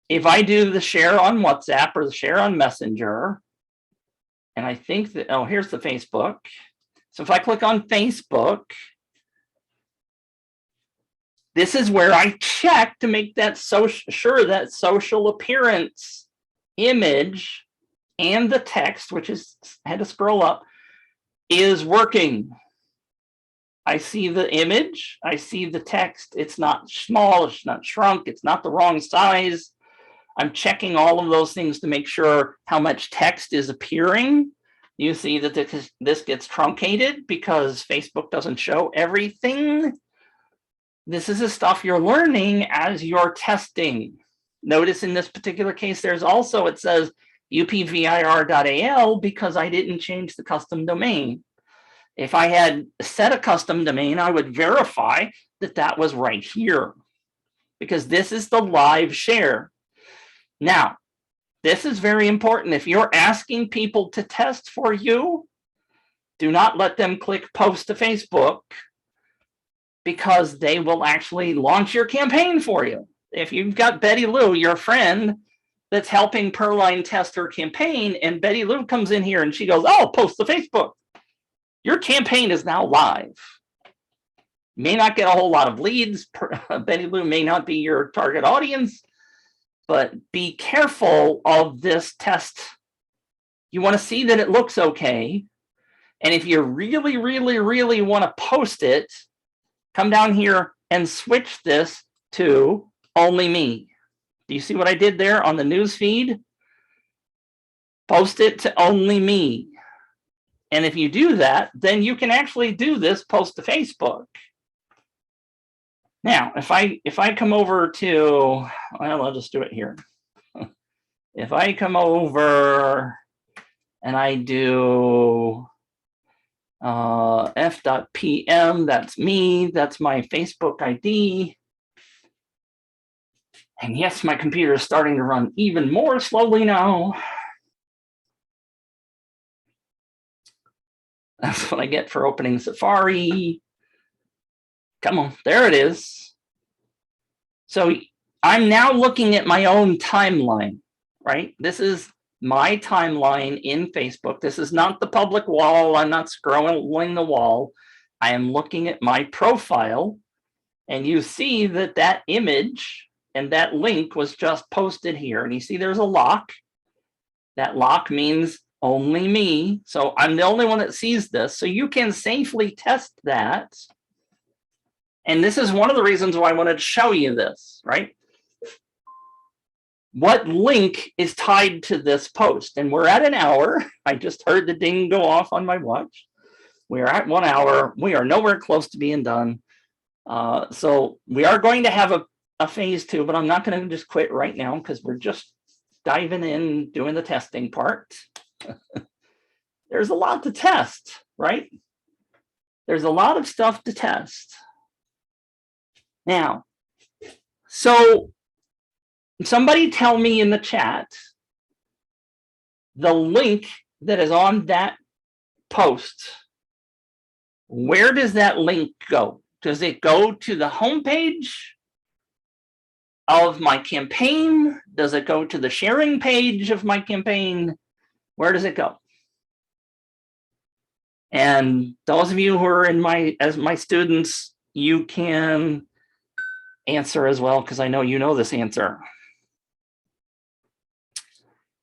if I do the share on WhatsApp or the share on Messenger, and I think that, oh, here's the Facebook. So if I click on Facebook, this is where I check to make that sure that social appearance image and the text, which is, I had to scroll up, is working. I see the image, I see the text. It's not small, it's not shrunk, it's not the wrong size. I'm checking all of those things to make sure how much text is appearing. You see that this gets truncated because Facebook doesn't show everything. This is the stuff you're learning as you're testing. Notice in this particular case, there's also, it says upvir.al because I didn't change the custom domain. If I had set a custom domain, I would verify that that was right here because this is the live share. Now, this is very important. If you're asking people to test for you, do not let them click post to Facebook because they will actually launch your campaign for you. If you've got Betty Lou, your friend, that's helping Perline test her campaign, and Betty Lou comes in here and she goes, oh, post to Facebook. Your campaign is now live. You may not get a whole lot of leads. Betty Lou may not be your target audience, but be careful of this test. You want to see that it looks okay. And if you really, really, really want to post it, come down here and switch this to only me. Do you see what I did there on the news feed? Post it to only me. And if you do that, then you can actually do this post to Facebook. Now, if I come over to, well, I'll just do it here. If I come over and I do f.pm, that's me, that's my Facebook ID. And yes, my computer is starting to run even more slowly now. That's what I get for opening Safari. Come on, there it is. So I'm now looking at my own timeline, right? This is my timeline in Facebook. This is not the public wall. I'm not scrolling the wall. I am looking at my profile, and you see that that image and that link was just posted here. And you see there's a lock. That lock means only me. So I'm the only one that sees this. So you can safely test that. And this is one of the reasons why I wanted to show you this, right? What link is tied to this post? And we're at an hour. I just heard the ding go off on my watch. We are at 1 hour. We are nowhere close to being done. So we are going to have a phase 2, but I'm not going to just quit right now because we're just diving in, doing the testing part. There's a lot to test, right? There's a lot of stuff to test. Now, so somebody tell me in the chat the link that is on that post. Where does that link go? Does it go to the homepage of my campaign? Does it go to the sharing page of my campaign? Where does it go? And those of you who are in as my students, you can answer as well, because I know you know this answer.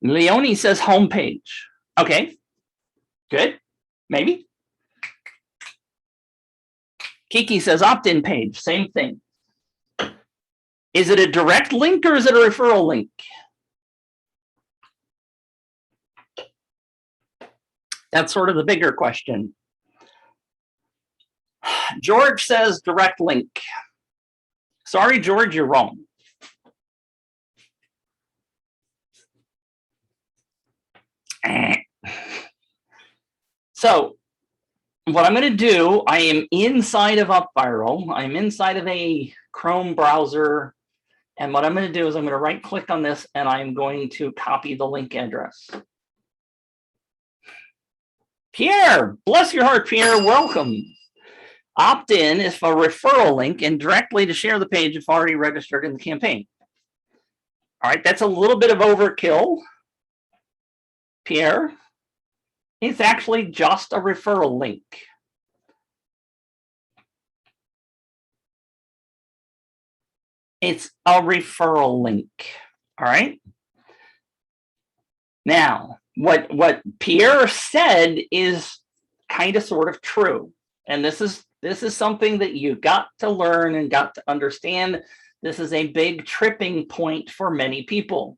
Leonie says homepage. Okay, good, maybe. Kiki says opt-in page, same thing. Is it a direct link or is it a referral link? That's sort of the bigger question. George says direct link. Sorry, George, you're wrong. So what I'm going to do, I am inside of UpViral. I'm inside of a Chrome browser. And what I'm going to do is I'm going to right click on this and I'm going to copy the link address. Pierre, bless your heart, Pierre, welcome. Opt-in is for a referral link and directly to share the page if already registered in the campaign. All right, that's a little bit of overkill, Pierre. It's actually just a referral link. It's a referral link, all right? Now, what Pierre said is kind of sort of true. And this is something that you got to learn and got to understand. This is a big tripping point for many people.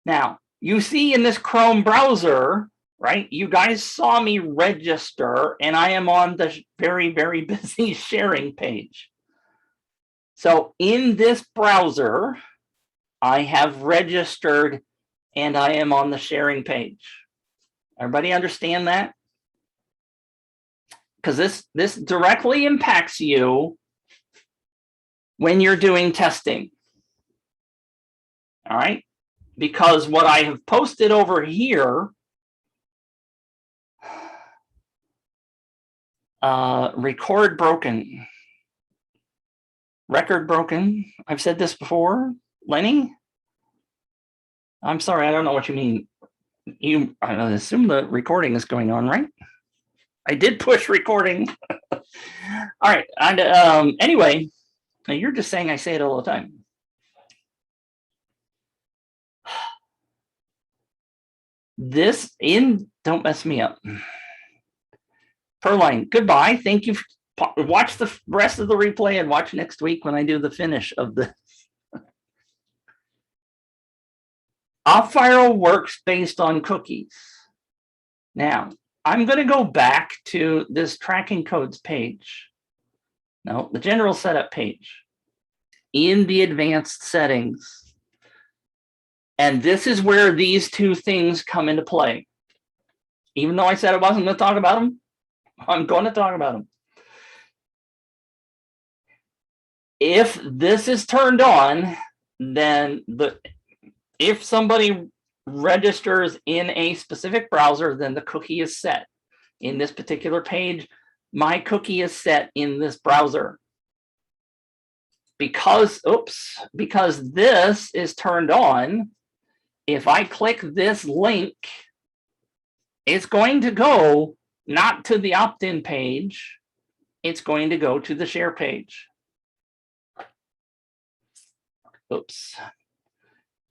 Now, you see in this Chrome browser, right? You guys saw me register and I am on the very, very busy sharing page. So in this browser, I have registered and I am on the sharing page. Everybody understand that? Because this directly impacts you when you're doing testing. All right? Because what I have posted over here, record broken. Record broken. I've said this before, Lenny. I'm sorry, I don't know what you mean. I assume the recording is going on, right? I did push recording. All right. And anyway, now you're just saying I say it all the time. Don't mess me up. Perline, goodbye. Thank you. Watch the rest of the replay and watch next week when I do the finish of the. UpViral works based on cookies. Now, I'm going to go back to this tracking codes page. No, the general setup page in the advanced settings. And this is where these two things come into play. Even though I said I wasn't going to talk about them, I'm going to talk about them. If this is turned on, then if somebody registers in a specific browser, then the cookie is set. In this particular page, my cookie is set in this browser. Because this is turned on, if I click this link, it's going to go not to the opt-in page, it's going to go to the share page. Oops.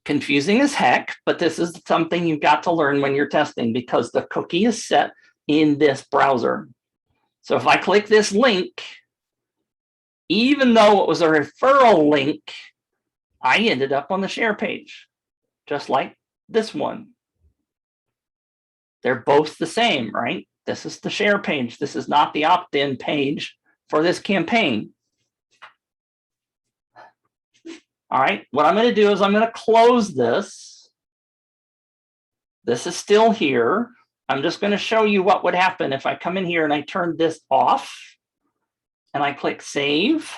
Confusing as heck, but this is something you've got to learn when you're testing because the cookie is set in this browser. So if I click this link, even though it was a referral link, I ended up on the share page, just like this one. They're both the same, right? This is the share page. This is not the opt-in page for this campaign. All right, what I'm going to do is I'm going to close this. This is still here. I'm just going to show you what would happen if I come in here and I turn this off and I click save.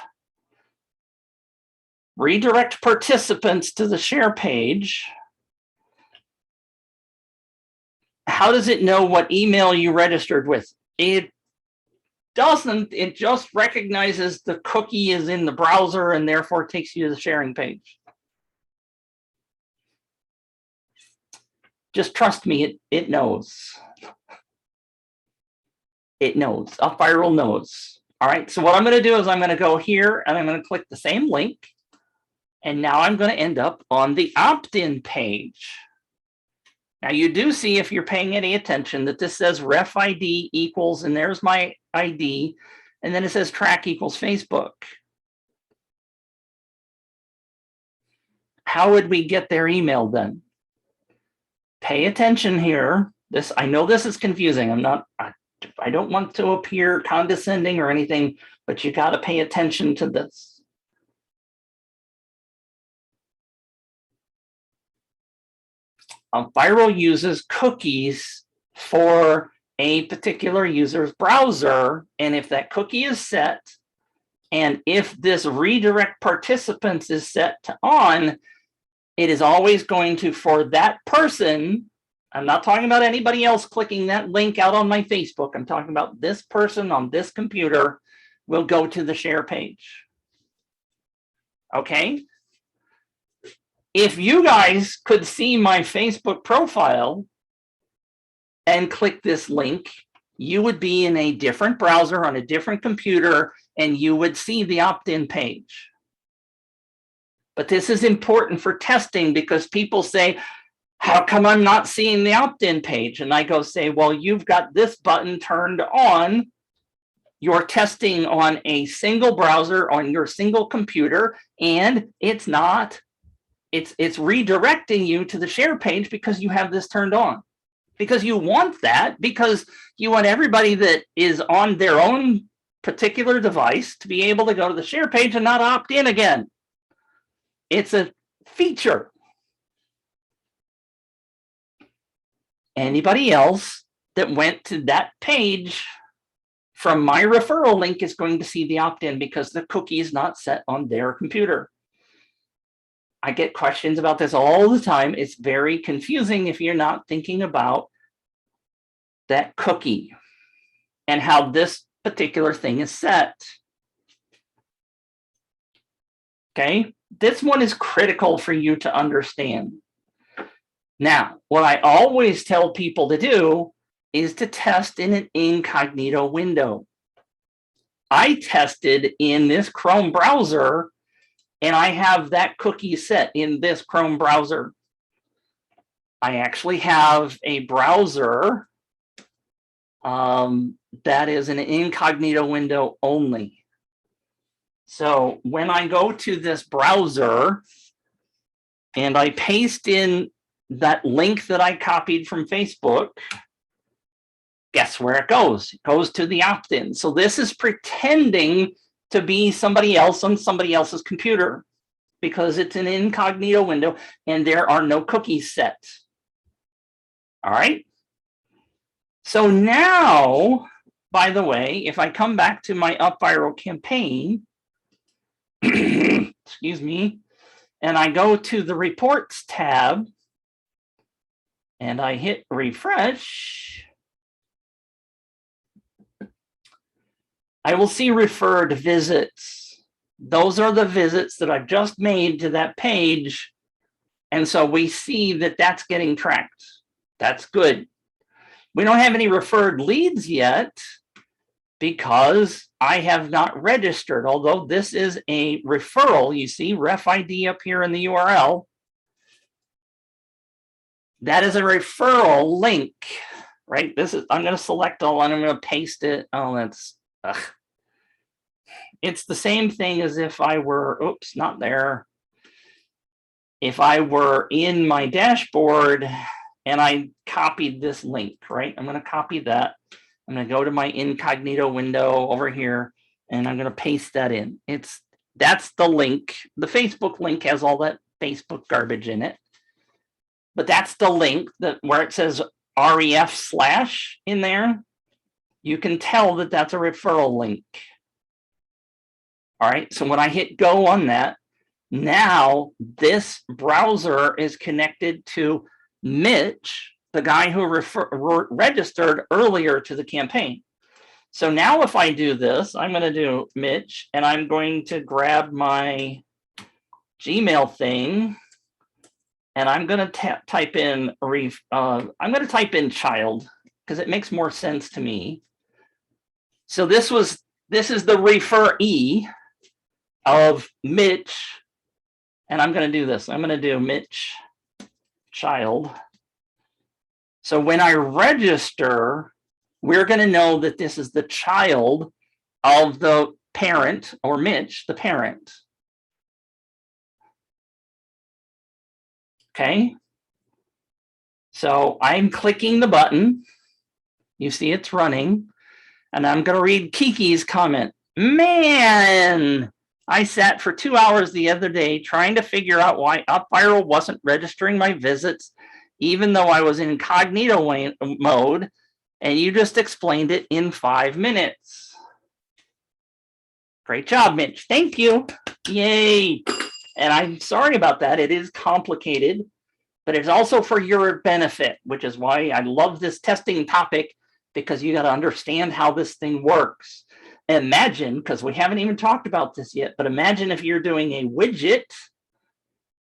Redirect participants to the share page. How does it know what email you registered with? It doesn't. It just recognizes the cookie is in the browser and therefore takes you to the sharing page. Just trust me, it knows. It knows. UpViral knows. All right, so what I'm going to do is I'm going to go here and I'm going to click the same link. And now I'm going to end up on the opt-in page. Now you do see, if you're paying any attention, that this says ref ID equals, and there's my ID, and then it says track equals Facebook. How would we get their email then? Pay attention here. I know this is confusing. I don't want to appear condescending or anything, but you got to pay attention to this. UpViral uses cookies for a particular user's browser, and if that cookie is set, and if this redirect participants is set to on, it is always going to, for that person, I'm not talking about anybody else clicking that link out on my Facebook, I'm talking about this person on this computer will go to the share page. Okay? If you guys could see my Facebook profile and click this link, you would be in a different browser on a different computer and you would see the opt-in page. But this is important for testing because people say, how come I'm not seeing the opt-in page? And I go say, well, you've got this button turned on. You're testing on a single browser on your single computer, and it's not. It's redirecting you to the share page because you have this turned on. Because you want that, because you want everybody that is on their own particular device to be able to go to the share page and not opt in again. It's a feature. Anybody else that went to that page from my referral link is going to see the opt-in because the cookie is not set on their computer. I get questions about this all the time. It's very confusing if you're not thinking about that cookie and how this particular thing is set. Okay, this one is critical for you to understand. Now, what I always tell people to do is to test in an incognito window. I tested in this Chrome browser, and I have that cookie set in this Chrome browser. I actually have a browser that is an incognito window only. So when I go to this browser and I paste in that link that I copied from Facebook, guess where it goes? It goes to the opt-in. So this is pretending to be somebody else on somebody else's computer because it's an incognito window and there are no cookies set. All right. So now, by the way, if I come back to my UpViral campaign, excuse me, and I go to the reports tab and I hit refresh, I will see referred visits. Those are the visits that I've just made to that page. And so we see that that's getting tracked. That's good. We don't have any referred leads yet because I have not registered, although this is a referral. You see ref ID up here in the URL. That is a referral link, right? This is, I'm going to select all and I'm going to paste it. Oh, that's, it's the same thing as if I were, oops, not there. If I were in my dashboard and I copied this link, right? I'm going to copy that. I'm going to go to my incognito window over here and I'm going to paste that in. That's the link. The Facebook link has all that Facebook garbage in it. But that's the link that where it says ref/ in there. You can tell that that's a referral link. All right, so when I hit go on that, now this browser is connected to Mitch, the guy who registered earlier to the campaign. So now if I do this, I'm going to do Mitch, and I'm going to grab my Gmail thing, and I'm going to type in I'm going to type in child because it makes more sense to me. So this is the referee of Mitch, and I'm going to do this. I'm going to do Mitch child. So when I register, we're going to know that this is the child of the parent, or Mitch, the parent. Okay. So I'm clicking the button. You see it's running. And I'm going to read Kiki's comment. Man, I sat for 2 hours the other day trying to figure out why UpViral wasn't registering my visits, even though I was in incognito mode, and you just explained it in 5 minutes. Great job, Mitch. Thank you. Yay. And I'm sorry about that. It is complicated, but it's also for your benefit, which is why I love this testing topic, because you got to understand how this thing works. Imagine, because we haven't even talked about this yet, but imagine if you're doing a widget,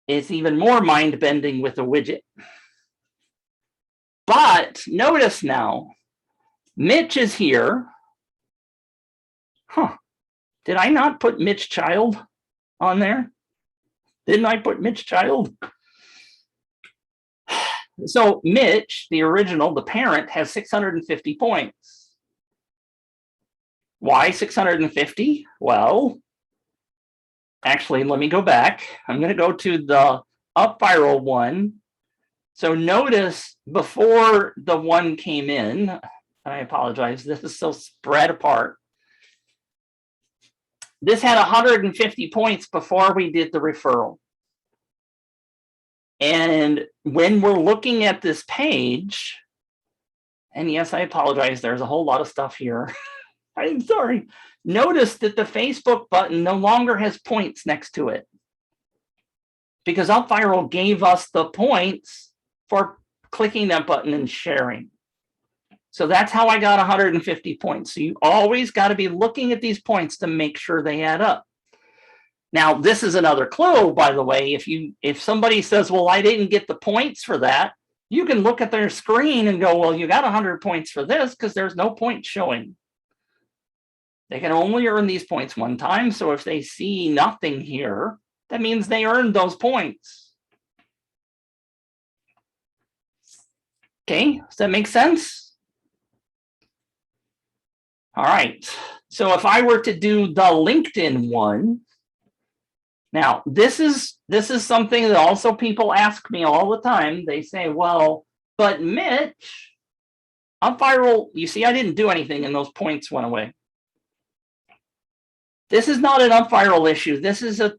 it's even more mind-bending with a widget. But notice now, Mitch is here. Huh. Did I not put Mitch Child on there? Didn't I put Mitch Child? So Mitch, the original, the parent, has 650 points. Why 650? Well, actually, let me go back. I'm going to go to the UpViral one. So notice before the one came in, I apologize, this is so spread apart. This had 150 points before we did the referral. And when we're looking at this page, and yes, I apologize, there's a whole lot of stuff here. I'm sorry. Notice that the Facebook button no longer has points next to it, because UpViral gave us the points for clicking that button and sharing. So that's how I got 150 points. So you always got to be looking at these points to make sure they add up. Now, this is another clue, by the way. If somebody says, well, I didn't get the points for that, You can look at their screen and go, well, you got 100 points for this because there's no point showing. They can only earn these points one time. So if they see nothing here, that means they earned those points. Okay, does that make sense? All right. So if I were to do the LinkedIn one, now this is something that also people ask me all the time. They say, well, but Mitch, UpViral, you see, I didn't do anything and those points went away. This is not an UpViral issue. This is a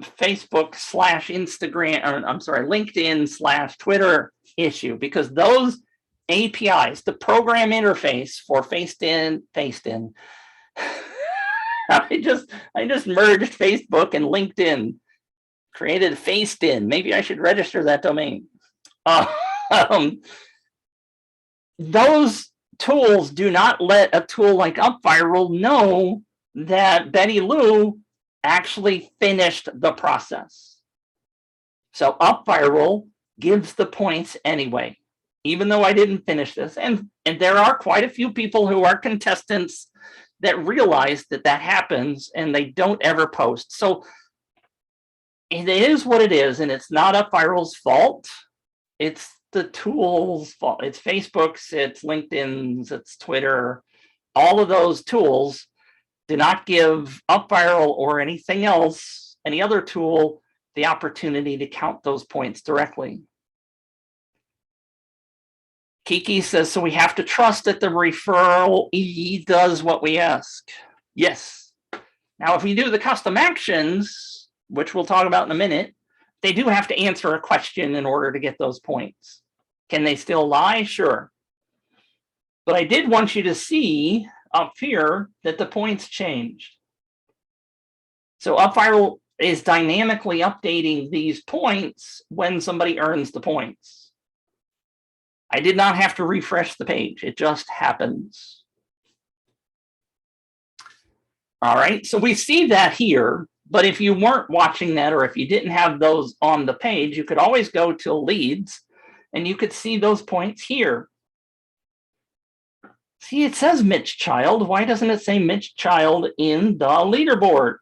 Facebook/Instagram, or I'm sorry, LinkedIn/Twitter issue, because those APIs, the program interface for faced-in, I just merged Facebook and LinkedIn, created faced-in. Maybe I should register that domain. Those tools do not let a tool like UpViral know that Betty Lou actually finished the process. So UpViral gives the points anyway, even though I didn't finish this. And there are quite a few people who are contestants that realize that that happens and they don't ever post. So it is what it is, and it's not UpViral's fault. It's the tool's fault. It's Facebook's, it's LinkedIn's, it's Twitter. All of those tools do not give UpViral or anything else, any other tool, the opportunity to count those points directly. Kiki says, so we have to trust that the referral EE does what we ask. Yes. Now, if we do the custom actions, which we'll talk about in a minute, they do have to answer a question in order to get those points. Can they still lie? Sure. But I did want you to see up here that the points changed. So UpViral is dynamically updating these points when somebody earns the points. I did not have to refresh the page. It just happens. All right, so we see that here, but if you weren't watching that or if you didn't have those on the page, you could always go to leads and you could see those points here. See, it says Mitch Child. Why doesn't it say Mitch Child in the leaderboard?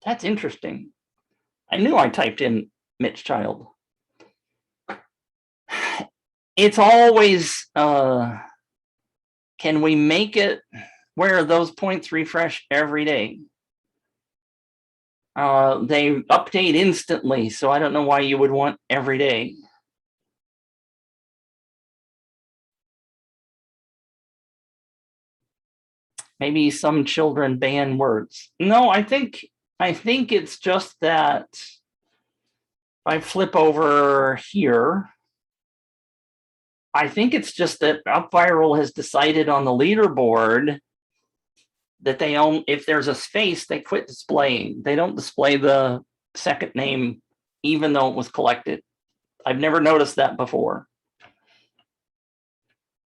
That's interesting. I knew I typed in Mitch Child. It's always, can we make it where those points refresh every day? They update instantly, so I don't know why you would want every day. Maybe some children ban words. No, I think it's just that if I flip over here, I think it's just that UpViral has decided on the leaderboard that they own, if there's a space, they quit displaying. They don't display the second name, even though it was collected. I've never noticed that before.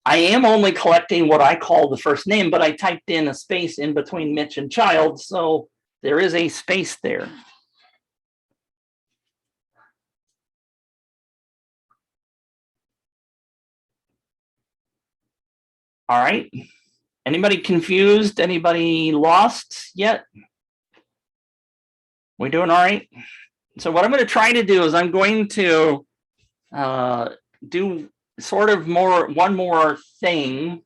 I am only collecting what I call the first name, but I typed in a space in between Mitch and Child, so there is a space there. All right. Anybody confused? Anybody lost yet? We doing all right? So what I'm going to try to do is I'm going to do sort of one more thing.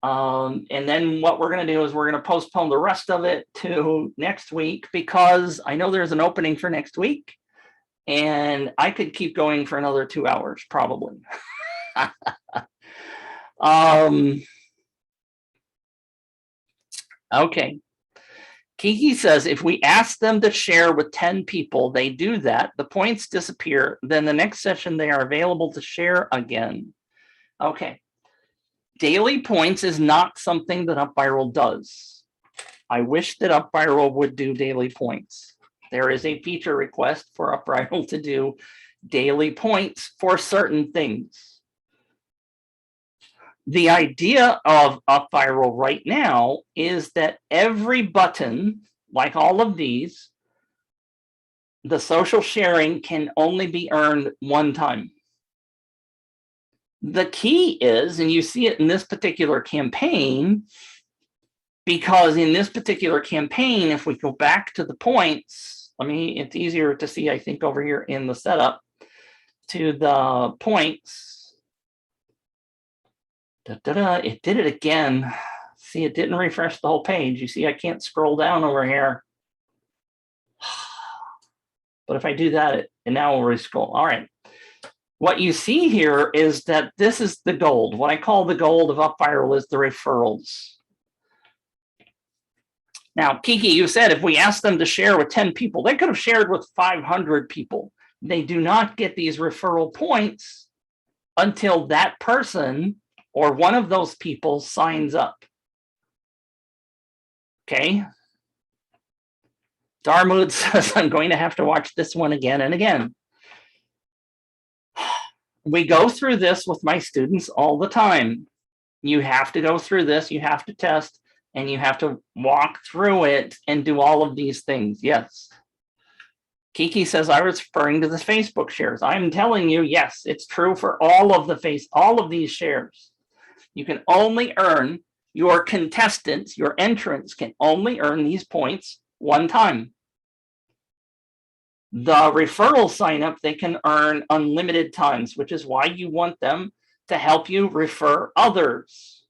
And then what we're going to do is we're going to postpone the rest of it to next week, because I know there's an opening for next week and I could keep going for another 2 hours probably. Okay. Kiki says, if we ask them to share with 10 people, they do that, the points disappear, then the next session they are available to share again. Okay. Daily points is not something that UpViral does. I wish that UpViral would do daily points. There is a feature request for UpViral to do daily points for certain things. The idea of UpViral right now is that every button, like all of these, the social sharing can only be earned one time. The key is, and you see it in this particular campaign, because in this particular campaign, if we go back to the points, it's easier to see, I think, over here in the setup to the points. It did it again. See, it didn't refresh the whole page. You see, I can't scroll down over here. But if I do that, and now we'll re-scroll. All right. What you see here is that this is the gold. What I call the gold of UpViral is the referrals. Now, Kiki, you said if we asked them to share with 10 people, they could have shared with 500 people. They do not get these referral points until that person or one of those people signs up. Okay. Darmood says, I'm going to have to watch this one again and again. We go through this with my students all the time. You have to go through this, you have to test, and you have to walk through it and do all of these things. Yes. Kiki says, I was referring to the Facebook shares. I'm telling you, yes, it's true for all of these shares. You can only earn your contestants, your entrants can only earn these points one time. The referral sign up, they can earn unlimited times, which is why you want them to help you refer others.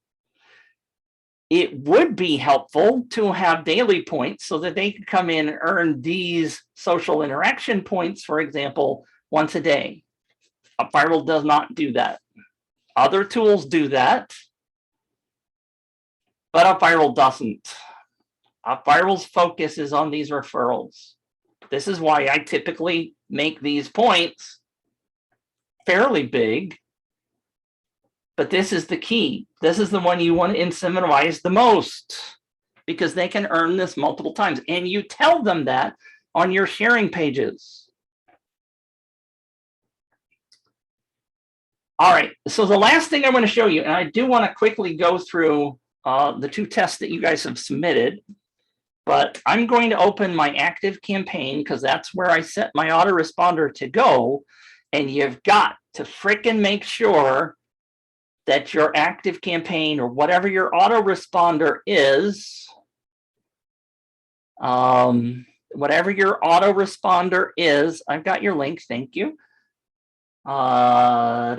It would be helpful to have daily points so that they could come in and earn these social interaction points, for example, once a day. UpViral does not do that. Other tools do that, but UpViral doesn't. UpViral's focus is on these referrals. This is why I typically make these points fairly big, but this is the key. This is the one you want to incentivize the most because they can earn this multiple times. And you tell them that on your sharing pages. All right, so the last thing I want to show you, and I do want to quickly go through the two tests that you guys have submitted, but I'm going to open my active campaign because that's where I set my autoresponder to go. And you've got to frickin' make sure that your active campaign or whatever your autoresponder is, whatever your autoresponder is, I've got your link, thank you. What I'm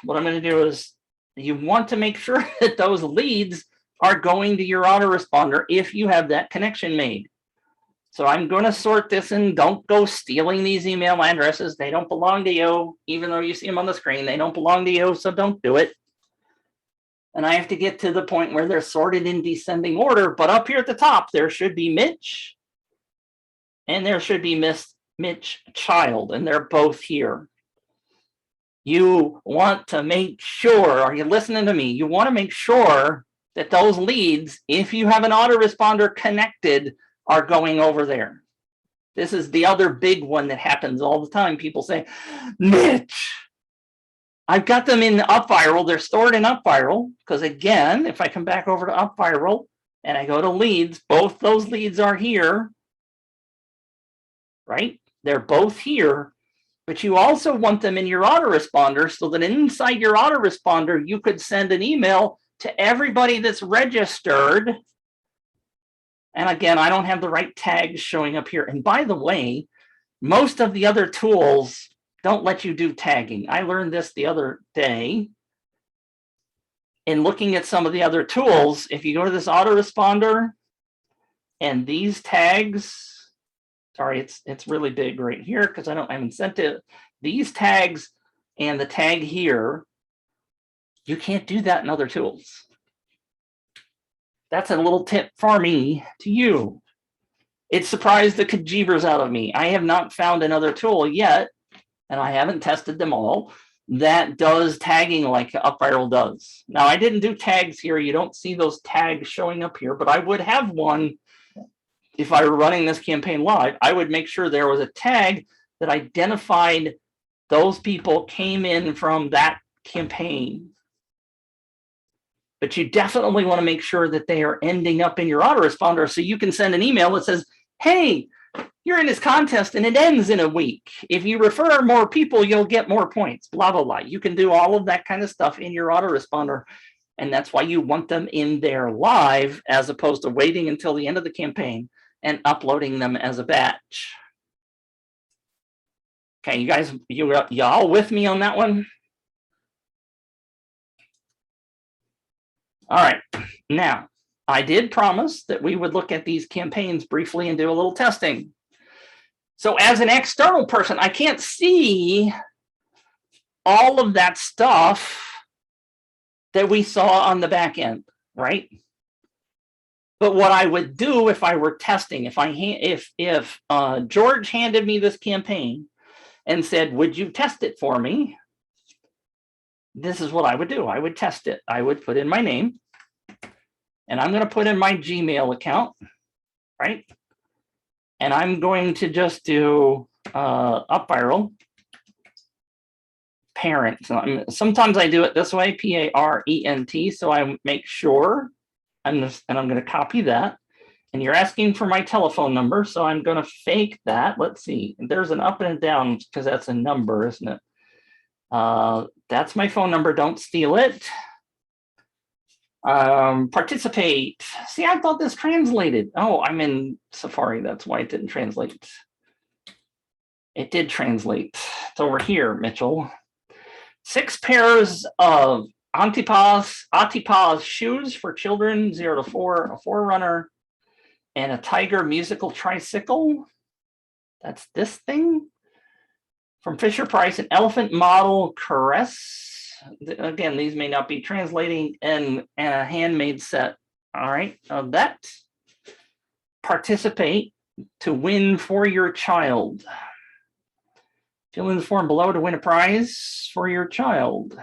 going to do is you want to make sure that those leads are going to your autoresponder if you have that connection made. So I'm going to sort this and don't go stealing these email addresses. They don't belong to you, even though you see them on the screen. They don't belong to you, so don't do it. And I have to get to the point where they're sorted in descending order. But up here at the top, there should be Mitch and there should be Mitch Child, and they're both here. You want to make sure, are you listening to me? You want to make sure that those leads, if you have an autoresponder connected, are going over there. This is the other big one that happens all the time. People say, Mitch, I've got them in UpViral. They're stored in UpViral. Because again, if I come back over to UpViral and I go to leads, both those leads are here, right? They're both here. But you also want them in your autoresponder so that inside your autoresponder, you could send an email to everybody that's registered. And again, I don't have the right tags showing up here. And by the way, most of the other tools don't let you do tagging. I learned this the other day. In looking at some of the other tools, if you go to this autoresponder and these tags, sorry, it's really big right here because I haven't sent it. These tags and the tag here, you can't do that in other tools. That's a little tip for me to you. It surprised the kajibers out of me. I have not found another tool yet, and I haven't tested them all, that does tagging like UpViral does. Now, I didn't do tags here. You don't see those tags showing up here, but I would have one if I were running this campaign live. I would make sure there was a tag that identified those people came in from that campaign. But you definitely want to make sure that they are ending up in your autoresponder so you can send an email that says, hey, you're in this contest and it ends in a week. If you refer more people, you'll get more points, blah, blah, blah. You can do all of that kind of stuff in your autoresponder. And that's why you want them in there live, as opposed to waiting until the end of the campaign and uploading them as a batch. Okay, you guys, y'all with me on that one? All right, now, I did promise that we would look at these campaigns briefly and do a little testing. So as an external person, I can't see all of that stuff that we saw on the back end, right? But what I would do if I were testing, if George handed me this campaign and said, would you test it for me? This is what I would do. I would test it. I would put in my name, and I'm going to put in my Gmail account, right? And I'm going to just do UpViral parent. Sometimes I do it this way, P-A-R-E-N-T, so I make sure, and I'm going to copy that. And you're asking for my telephone number, so I'm going to fake that. Let's see. There's an up and a down because that's a number, isn't it? That's my phone number. Don't steal it. Participate. See, I thought this translated. Oh, I'm in Safari. That's why it didn't translate. It did translate. It's over here, Mitchell. 6 pairs of Antipas shoes for children 0 to 4, a Forerunner, and a Tiger musical tricycle. That's this thing. From Fisher Price, an elephant model caress. Again, these may not be translating, and a handmade set. All right, of that. Participate to win for your child. Fill in the form below to win a prize for your child.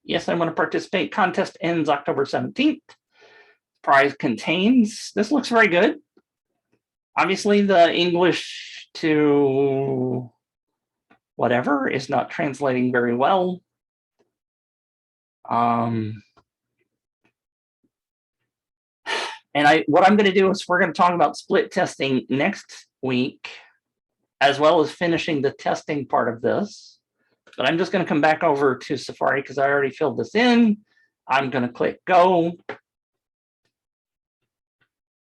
Yes, I want to participate. Contest ends October 17th. Prize contains, this looks very good. Obviously, the English to whatever is not translating very well. And what I'm going to do is we're going to talk about split testing next week, as well as finishing the testing part of this. But I'm just going to come back over to Safari because I already filled this in. I'm going to click go.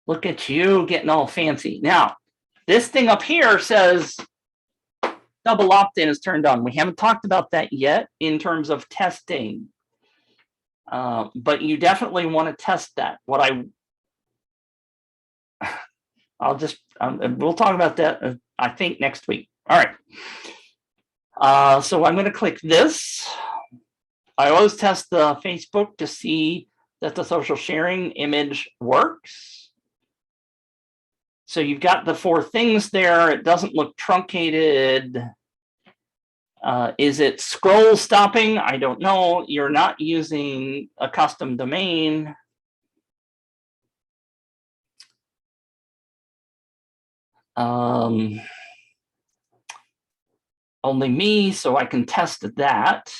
Look at you getting all fancy. Now, this thing up here says double opt-in is turned on. We haven't talked about that yet in terms of testing. But you definitely want to test that. We'll talk about that, I think, next week. All right. So I'm going to click this. I always test the Facebook to see that the social sharing image works. So you've got the 4 things there. It doesn't look truncated. Is it scroll stopping? I don't know. You're not using a custom domain. Only me, so I can test that.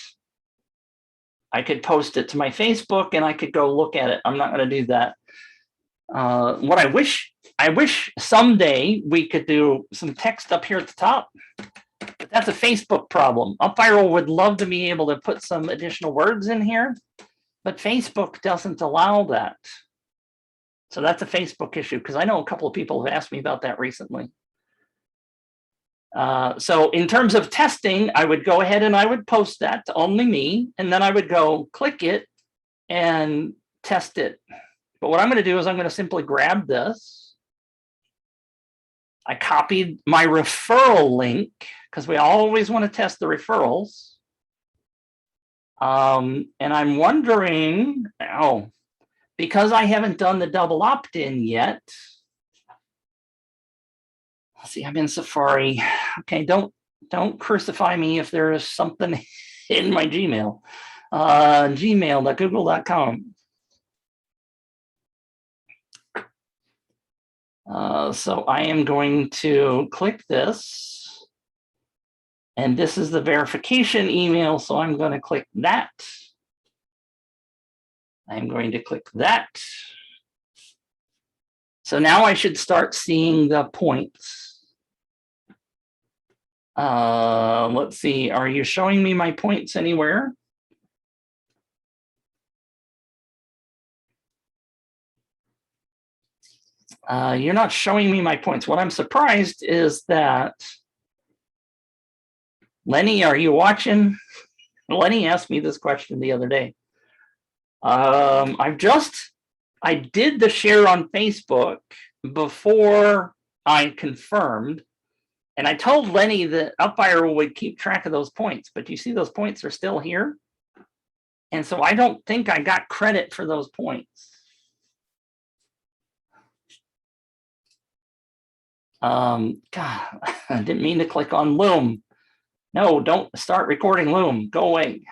I could post it to my Facebook and I could go look at it. I'm not going to do that. What I wish someday we could do some text up here at the top, but that's a Facebook problem. UpViral would love to be able to put some additional words in here, but Facebook doesn't allow that. So that's a Facebook issue, because I know a couple of people have asked me about that recently. So in terms of testing, I would go ahead and I would post that to only me, and then I would go click it and test it. But what I'm going to do is I'm going to simply grab this. I copied my referral link because we always want to test the referrals. And I'm wondering, because I haven't done the double opt-in yet. Let's see, I'm in Safari. Okay, don't crucify me if there is something in my Gmail. Gmail.google.com. So I am going to click this, and this is the verification email, so I'm going to click that. I'm going to click that. So now I should start seeing the points. Let's see. Are you showing me my points anywhere? You're not showing me my points. What I'm surprised is that Lenny, are you watching? Lenny asked me this question the other day. I did the share on Facebook before I confirmed, and I told Lenny that UpViral would keep track of those points, but you see those points are still here. And so I don't think I got credit for those points. God, I didn't mean to click on Loom. No, don't start recording Loom. Go away.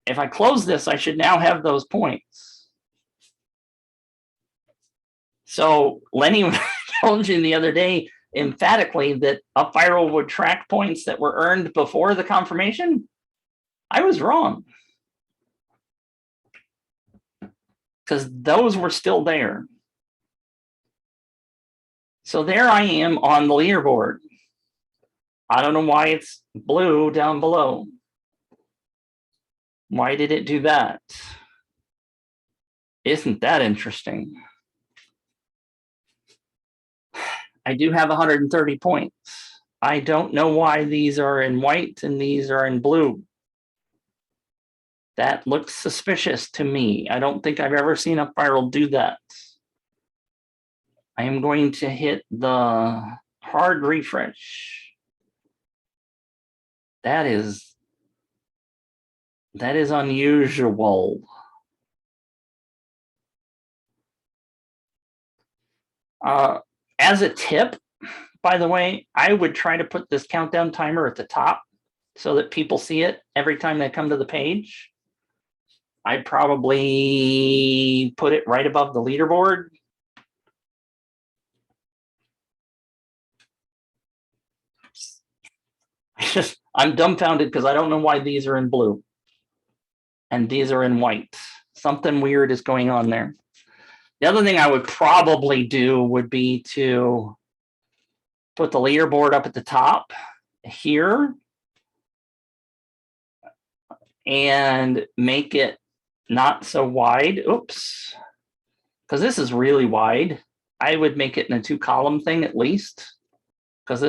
If I close this, I should now have those points. So Lenny told you the other day emphatically that UpViral would track points that were earned before the confirmation. I was wrong, because those were still there. So there I am on the leaderboard. I don't know why it's blue down below. Why did it do that? Isn't that interesting? I do have 130 points. I don't know why these are in white and these are in blue. That looks suspicious to me. I don't think I've ever seen UpViral do that. I am going to hit the hard refresh. That is unusual. As a tip, by the way, I would try to put this countdown timer at the top so that people see it every time they come to the page. I'd probably put it right above the leaderboard. I'm dumbfounded because I don't know why these are in blue and these are in white. Something weird is going on there. The other thing I would probably do would be to put the leaderboard up at the top here and make it not so wide. Oops, because this is really wide. I would make it in a 2-column thing at least, because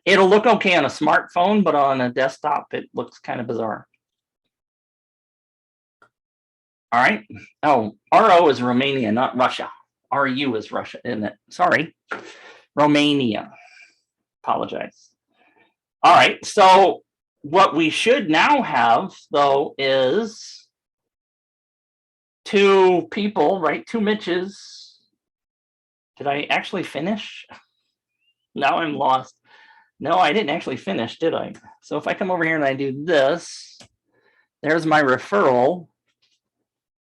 it'll look okay on a smartphone, but on a desktop, it looks kind of bizarre. All right. Oh, RO is Romania, not Russia. RU is Russia, isn't it? Sorry. Romania. Apologize. All right. So what we should now have, though, is 2 people, right? 2 Mitches. Did I actually finish? Now I'm lost. No, I didn't actually finish, did I? So if I come over here and I do this, there's my referral.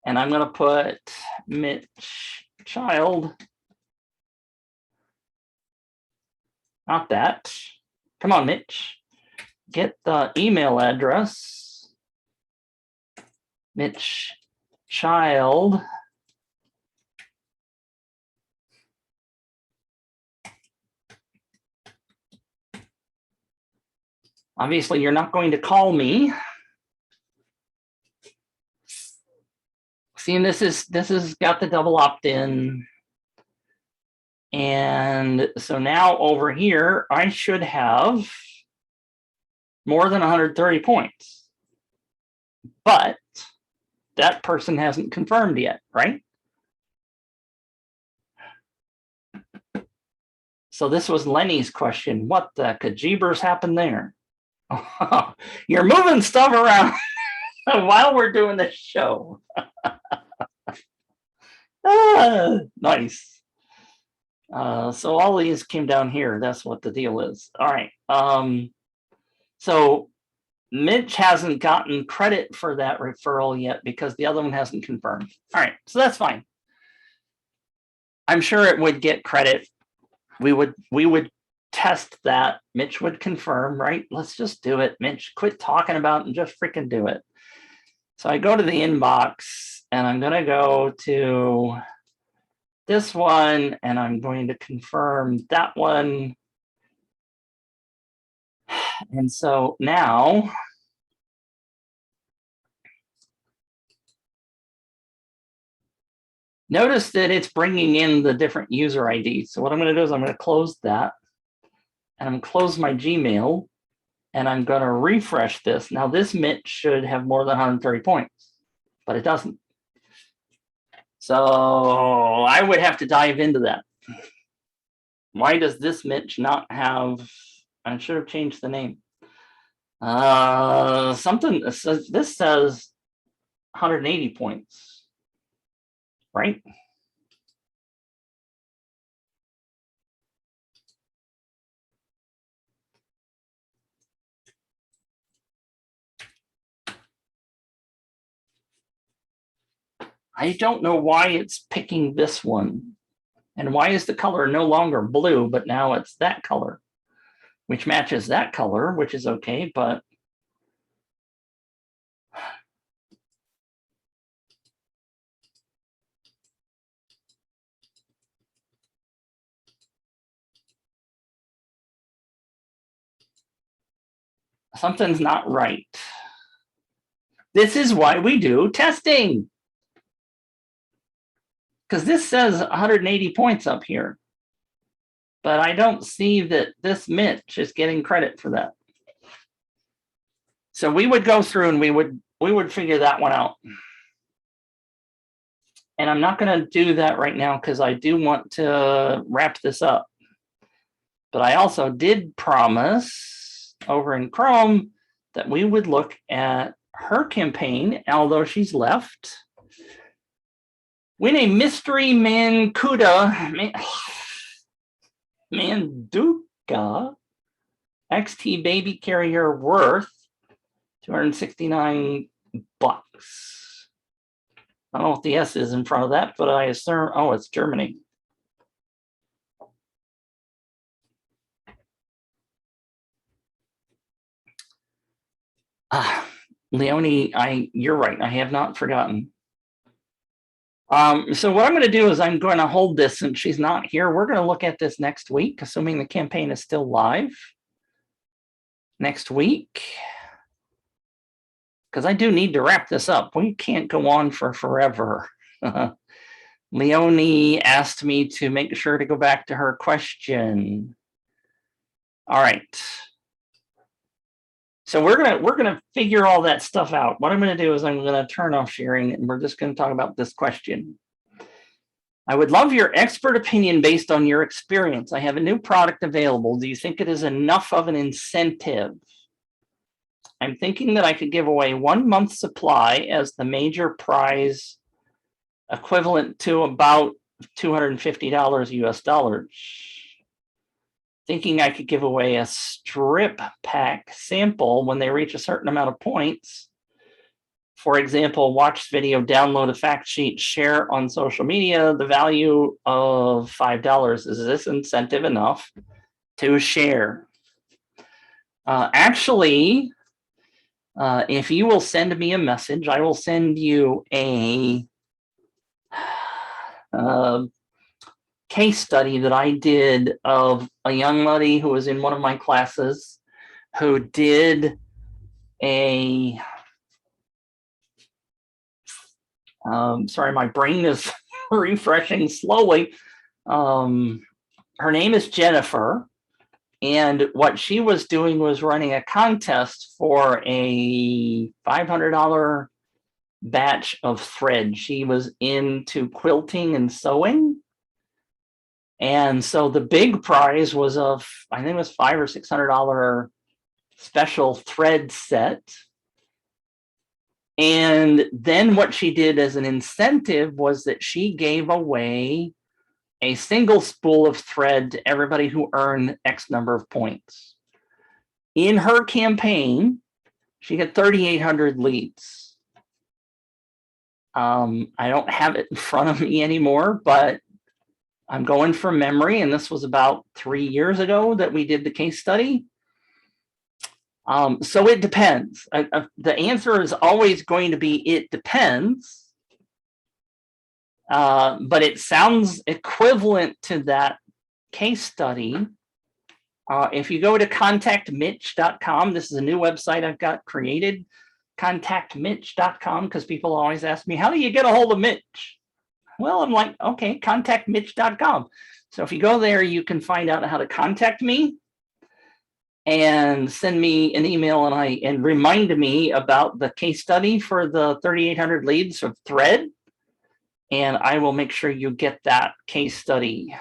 And I'm going to put Mitch Child. Not that. Come on, Mitch. Get the email address. Mitch Child. Obviously, you're not going to call me. See, and this is got the double opt-in. And so now over here, I should have more than 130 points. But that person hasn't confirmed yet, right? So this was Lenny's question. What the kajibers happened there? You're moving stuff around while we're doing this show. Nice. So all these came down here. That's what the deal is. All right. So Mitch hasn't gotten credit for that referral yet because the other one hasn't confirmed. All right. So that's fine. I'm sure it would get credit. We would test that. Mitch would confirm, right? Let's just do it. Mitch, quit talking about it and just freaking do it. So I go to the inbox and I'm going to go to this one and I'm going to confirm that one. And so now, notice that it's bringing in the different user IDs. So what I'm going to do is I'm going to close that, and I'm going to close my Gmail, and I'm going to refresh this. Now this Mitch should have more than 130 points, but it doesn't. So I would have to dive into that. Why does this Mitch not have, I should have changed the name. Something, this says 180 points, right? I don't know why it's picking this one. And why is the color no longer blue, but now it's that color, which matches that color, which is okay, but something's not right. This is why we do testing. Because this says 180 points up here. But I don't see that this Mitch is getting credit for that. So we would go through and we would figure that one out. And I'm not going to do that right now because I do want to wrap this up. But I also did promise over in Chrome that we would look at her campaign, although she's left. Win a mystery Manduka XT baby carrier worth $269. I don't know what the S is in front of that, but I assume, oh, it's Germany. Leonie, you're right. I have not forgotten. So what I'm going to do is I'm going to hold this since she's not here. We're going to look at this next week, assuming the campaign is still live next week. Because I do need to wrap this up. We can't go on for forever. Leonie asked me to make sure to go back to her question. All right. So we're gonna figure all that stuff out. What I'm gonna do is I'm gonna turn off sharing and we're just gonna talk about this question. I would love your expert opinion based on your experience. I have a new product available. Do you think it is enough of an incentive? I'm thinking that I could give away 1 month supply as the major prize, equivalent to about $250 US dollars. Thinking I could give away a strip pack sample when they reach a certain amount of points. For example, watch video, download a fact sheet, share on social media, the value of $5. Is this incentive enough to share? Actually, if you will send me a message, I will send you a case study that I did of a young lady who was in one of my classes who did a, sorry, my brain is refreshing slowly. Her name is Jennifer. And what she was doing was running a contest for a $500 batch of thread. She was into quilting and sewing. And so the big prize was of, I think it was $500 or $600 special thread set. And then what she did as an incentive was that she gave away a single spool of thread to everybody who earned X number of points. In her campaign, she had 3,800 leads. I don't have it in front of me anymore, but I'm going from memory, and this was about 3 years ago that we did the case study. So it depends. The answer is always going to be it depends. But it sounds equivalent to that case study If you go to contactmitch.com, this is a new website I've got created, contactmitch.com, because people always ask me, how do you get a hold of Mitch? Well, I'm like, okay, contactmitch.com. So if you go there, you can find out how to contact me and send me an email and remind me about the case study for the 3,800 leads of Thread. And I will make sure you get that case study.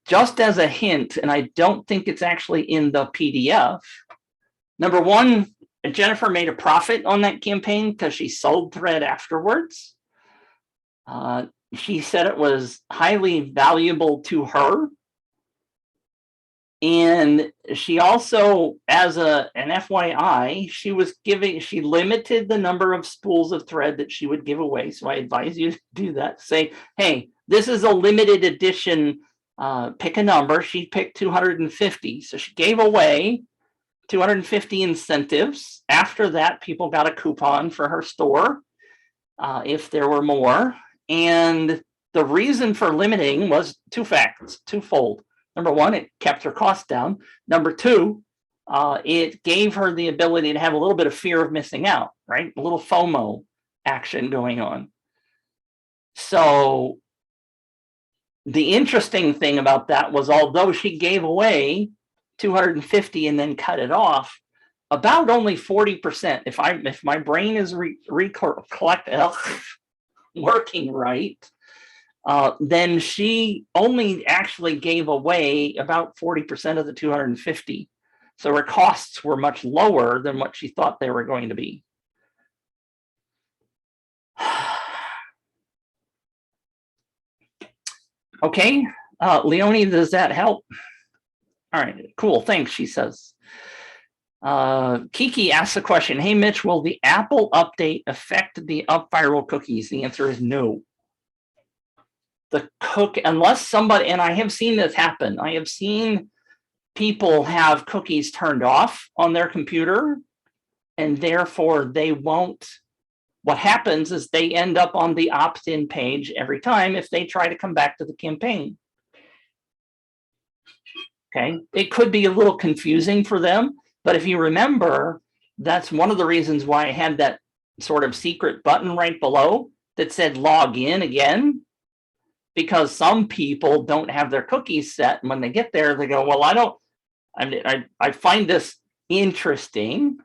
Just as a hint, and I don't think it's actually in the PDF. Number one, Jennifer made a profit on that campaign because she sold Thread afterwards. She said it was highly valuable to her. And she also, as an FYI, she limited the number of spools of Thread that she would give away. So I advise you to do that. Say, hey, this is a limited edition. Pick a number. She picked 250. So she gave away 250 incentives. After that, people got a coupon for her store if there were more. And the reason for limiting was twofold. Number one, it kept her costs down. Number two, it gave her the ability to have a little bit of fear of missing out, right? A little FOMO action going on. So the interesting thing about that was, although she gave away 250 and then cut it off, about only 40%, if my brain is working right, then she only actually gave away about 40% of the 250. So her costs were much lower than what she thought they were going to be. Okay, Leonie, does that help? All right, cool, thanks, she says. Kiki asks a question. Hey, Mitch, will the Apple update affect the UpViral cookies? The answer is no. Unless somebody, and I have seen this happen, I have seen people have cookies turned off on their computer, and therefore they won't. What happens is they end up on the opt-in page every time if they try to come back to the campaign. Okay, it could be a little confusing for them, but if you remember, that's one of the reasons why I had that sort of secret button right below that said log in again, because some people don't have their cookies set, and when they get there, they go, well, I find this interesting,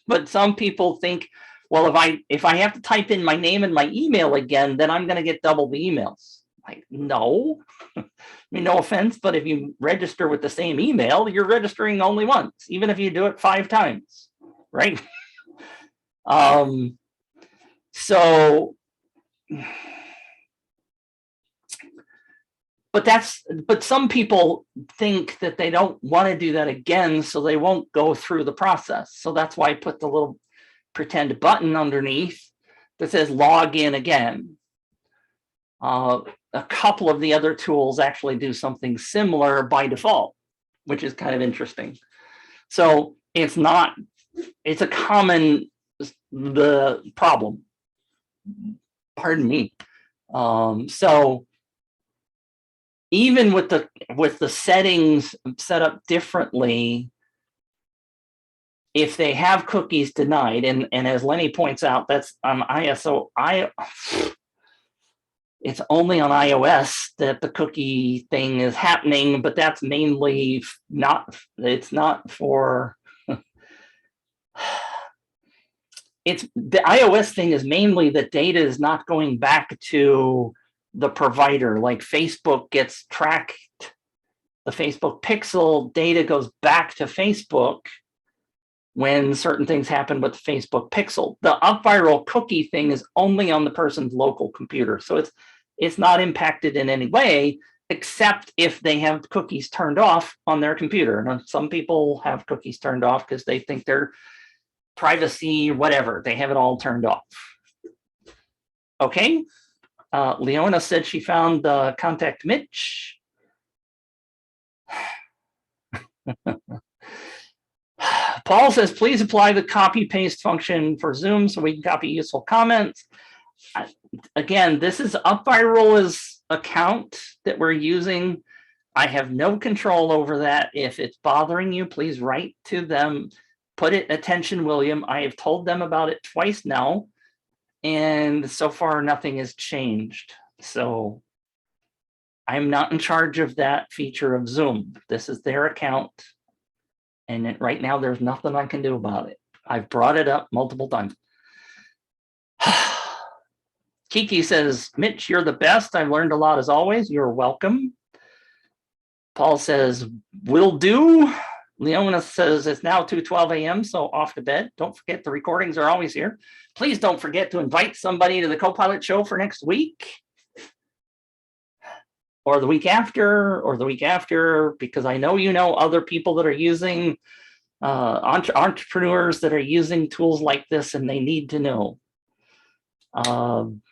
but some people think, well, if I have to type in my name and my email again, then I'm going to get double the emails. Like, no, I mean, no offense, but if you register with the same email, you're registering only once, even if you do it 5 times, right? So, but some people think that they don't want to do that again, so they won't go through the process. So that's why I put the little pretend button underneath that says log in again. A couple of the other tools actually do something similar by default, which is kind of interesting. So it's a common problem. Pardon me. So even with the settings set up differently, if they have cookies denied, and as Lenny points out, that's on it's only on iOS that the cookie thing is happening, but that's mainly it's not for, the iOS thing is mainly that data is not going back to the provider, like Facebook gets tracked, the Facebook pixel data goes back to Facebook when certain things happen with the Facebook pixel. The UpViral cookie thing is only on the person's local computer. So it's not impacted in any way, except if they have cookies turned off on their computer. And some people have cookies turned off because they think they're privacy, whatever. They have it all turned off. Okay. Leona said she found Contact Mitch. Paul says, please apply the copy paste function for Zoom so we can copy useful comments. Again, this is UpViral is account that we're using. I have no control over that. If it's bothering you, please write to them. Put it attention, William. I have told them about it twice now, and so far nothing has changed. So I'm not in charge of that feature of Zoom. This is their account. And right now there's nothing I can do about it. I've brought it up multiple times. Kiki says, Mitch, you're the best. I've learned a lot as always. You're welcome. Paul says, will do. Leona says it's now 2:12 a.m., so off to bed. Don't forget the recordings are always here. Please don't forget to invite somebody to the Copilot show for next week, or the week after, because I know you know other people that are using, entrepreneurs that are using tools like this, and they need to know.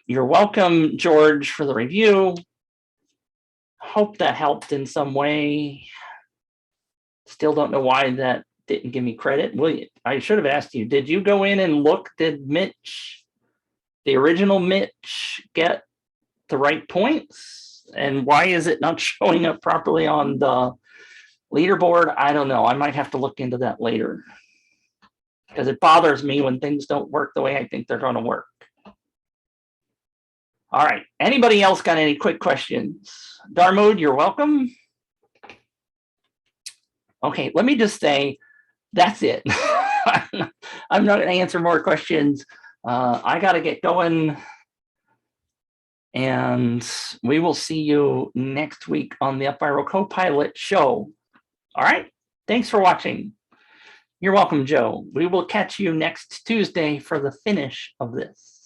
You're welcome, George, for the review. Hope that helped in some way. Still don't know why that didn't give me credit. William, I should have asked you, did you go in and look? Did Mitch, the original Mitch, get the right points? And why is it not showing up properly on the leaderboard? I don't know. I might have to look into that later, because it bothers me when things don't work the way I think they're going to work. All right. Anybody else got any quick questions? Darmood, you're welcome. Okay, let me just say, that's it. I'm not going to answer more questions. I got to get going. And we will see you next week on the UpViral Copilot show. All right, thanks for watching. You're welcome, Joe. We will catch you next Tuesday for the finish of this.